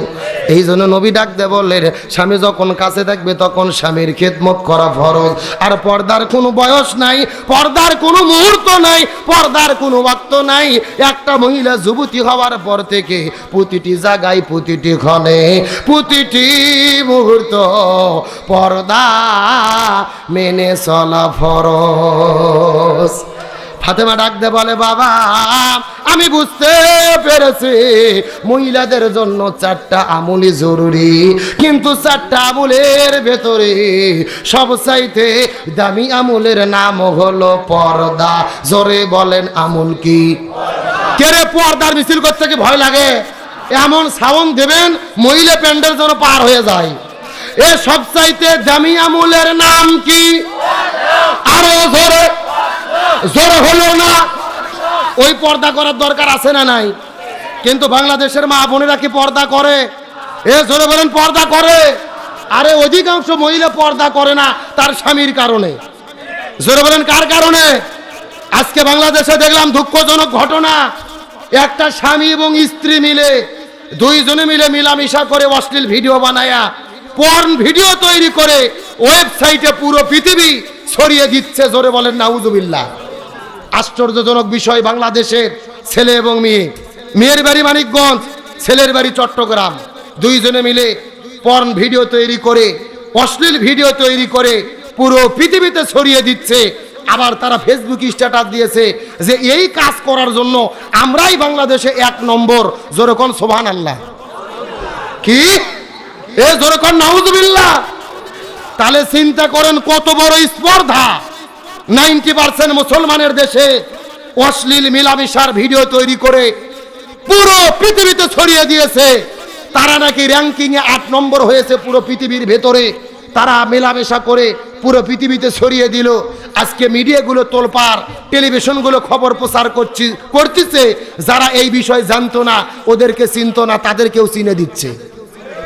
এই জন্য নবী ডাকতে বললেন, স্বামী যখন কাছে থাকবে তখন স্বামীর খেদমত করা ফরজ। আর পর্দার কোনো বয়স নাই, পর্দার কোনো মুহূর্ত নাই, পর্দার কোনো ওয়াক্ত নাই। একটা মহিলা যুবতী হওয়ার পর থেকে প্রতিটি জায়গায়, প্রতিটি ক্ষণে, প্রতিটি মুহূর্ত পর্দা মেনে চলা ফরজ। ফাতেমা ডাকতে বলে, বাবা আমি বুঝতে পেরেছি মহিলাদের জন্য 4টা আমলই জরুরি, কিন্তু 4টা আমলের ভেতরে সবচাইতে দামি আমলের নাম হলো পর্দা। জোরে বলেন আমল কি? কে রে পর্দার মিছিল করতে কি ভয় লাগে? এমন সাউন্ড দেবেন মহিলা প্যান্ডেল যেন পার হয়ে যায়। এ সবচাইতে দামি আমলের নাম কি? আরো জোরে, জোরে হলো না? ওই পর্দা করার দরকার আছে না নাই? কিন্তু বাংলাদেশের মা বোনেরা কি পর্দা করে? এ জোরে বলেন পর্দা করে? আরে অধিকাংশ মহিলা পর্দা করে না তার স্বামীর কারণে। জোরে বলেন কার কারণে? আজকে বাংলাদেশে দেখলাম দুঃখজনক ঘটনা, একটা স্বামী এবং স্ত্রী মিলে, 2 জনে মিলে মিলামিশা করে অশ্লীল ভিডিও বানায়া, পর্ন ভিডিও তৈরি করে ওয়েবসাইটে পুরো পৃথিবী ছড়িয়ে দিচ্ছে। জোরে বলেন নাউজুবিল্লাহ। আশ্চর্যজনক বিষয়, বাংলাদেশের ছেলে এবং মেয়ে, মেয়ের বাড়ি মানিকগঞ্জ, ছেলের বাড়ি চট্টগ্রাম, 2 জনে মিলে পর্ন ভিডিও তৈরি করে, অশ্লীল ভিডিও তৈরি করে পুরো পৃথিবীতে ছড়িয়ে দিচ্ছে। আবার তারা ফেসবুক স্ট্যাটাস দিয়েছে যে এই কাজ করার জন্য আমরাই বাংলাদেশে 1 নম্বর। জোরে কোন সুবহানাল্লাহ। কি এ জোরে কোন নাউজুবিল্লাহ। তাহলে চিন্তা করেন কত বড় স্পর্ধা। 90% মুসলমানের দেশে অশ্লীল মিলামিশার ভিডিও তৈরি করে পুরো পৃথিবীতে ছড়িয়ে দিয়েছে। তারা নাকি র্যাঙ্কিংয়ে 8 নম্বর হয়েছে পুরো পৃথিবীর ভেতরে। তারা মেলামেশা করে পুরো পৃথিবীতে ছড়িয়ে দিল। আজকে মিডিয়াগুলো তোলপাড়, টেলিভিশনগুলো খবর প্রচার করতেছে। যারা এই বিষয় জানতো না, ওদেরকে চিনতো না, তাদেরকেও চিনে দিচ্ছে।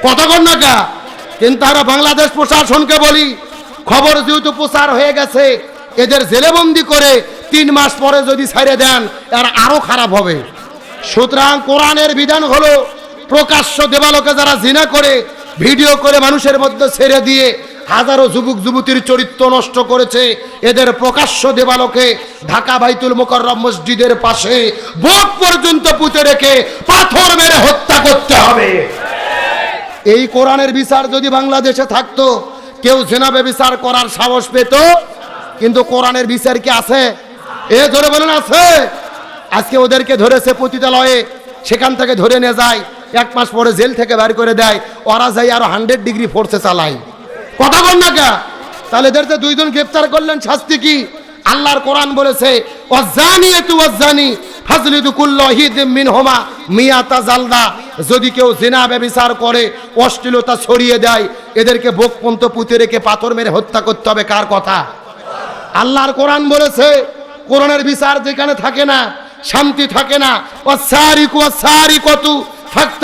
কতক্ষণ নাকা? কিন্তু আমরা বাংলাদেশ প্রশাসনকে বলি, খবর যেহেতু প্রচার হয়ে গেছে, এদের জেলেবন্দি করে 3 মাস পরে যদি ছেড়ে দেন, এর আরো খারাপ হবে। সুতরাং কোরআনের বিধান হলো, প্রকাশ্য দেবালোকে যারা জিনা করে ভিডিও করে মানুষের মধ্যে ছেড়ে দিয়ে হাজারো যুবক যুবতীর চরিত্র নষ্ট করেছে, এদের প্রকাশ্য দেবালোকে ঢাকা বাইতুল মোকাররম মসজিদের পাশে বুক পর্যন্ত পুঁতে রেখে পাথর মেরে হত্যা করতে হবে। এই কোরআনের বিচার যদি বাংলাদেশে থাকতো, কেউ জেনাবে বিচার করার সাহস পেত। কিন্তু কোরআনের বিচার কি আছে? এ ধরে বলেন আছে? আজকে ওদেরকে ধরেছে পতিতালয়ে, সেখান থেকে ধরে নিয়ে যায়, 1 মাস পরে জেল থেকে বের করে দেয়। ওরা যাই আরো 100 ডিগ্রি ফোর্সে চালায়। কথা বল না কা? তাহলে এদের যে 2 জন গ্রেফতার করলেন, শাস্তি কি? আল্লাহর কোরআন বলেছে, ওয়াজানিয়াতু ওয়াজানি ফাজলিদু কুল্লু ওয়াহিদিম মিনহুমা মিয়াতা জালদা। যদি কেউ জিনা ব্যভিচার করে, অশ্লীলতা ছড়িয়ে দেয়, এদেরকে বুক পর্যন্ত পুঁতে রেখে পাথর মেরে হত্যা করতে হবে। কার কথা? আল্লাহর কোরআন বলেছে। কোরআনের বিচার যেখানে থাকে না, শান্তি থাকে না। ওয়াসারিকু ওয়াসারিকাতু ফাক্তু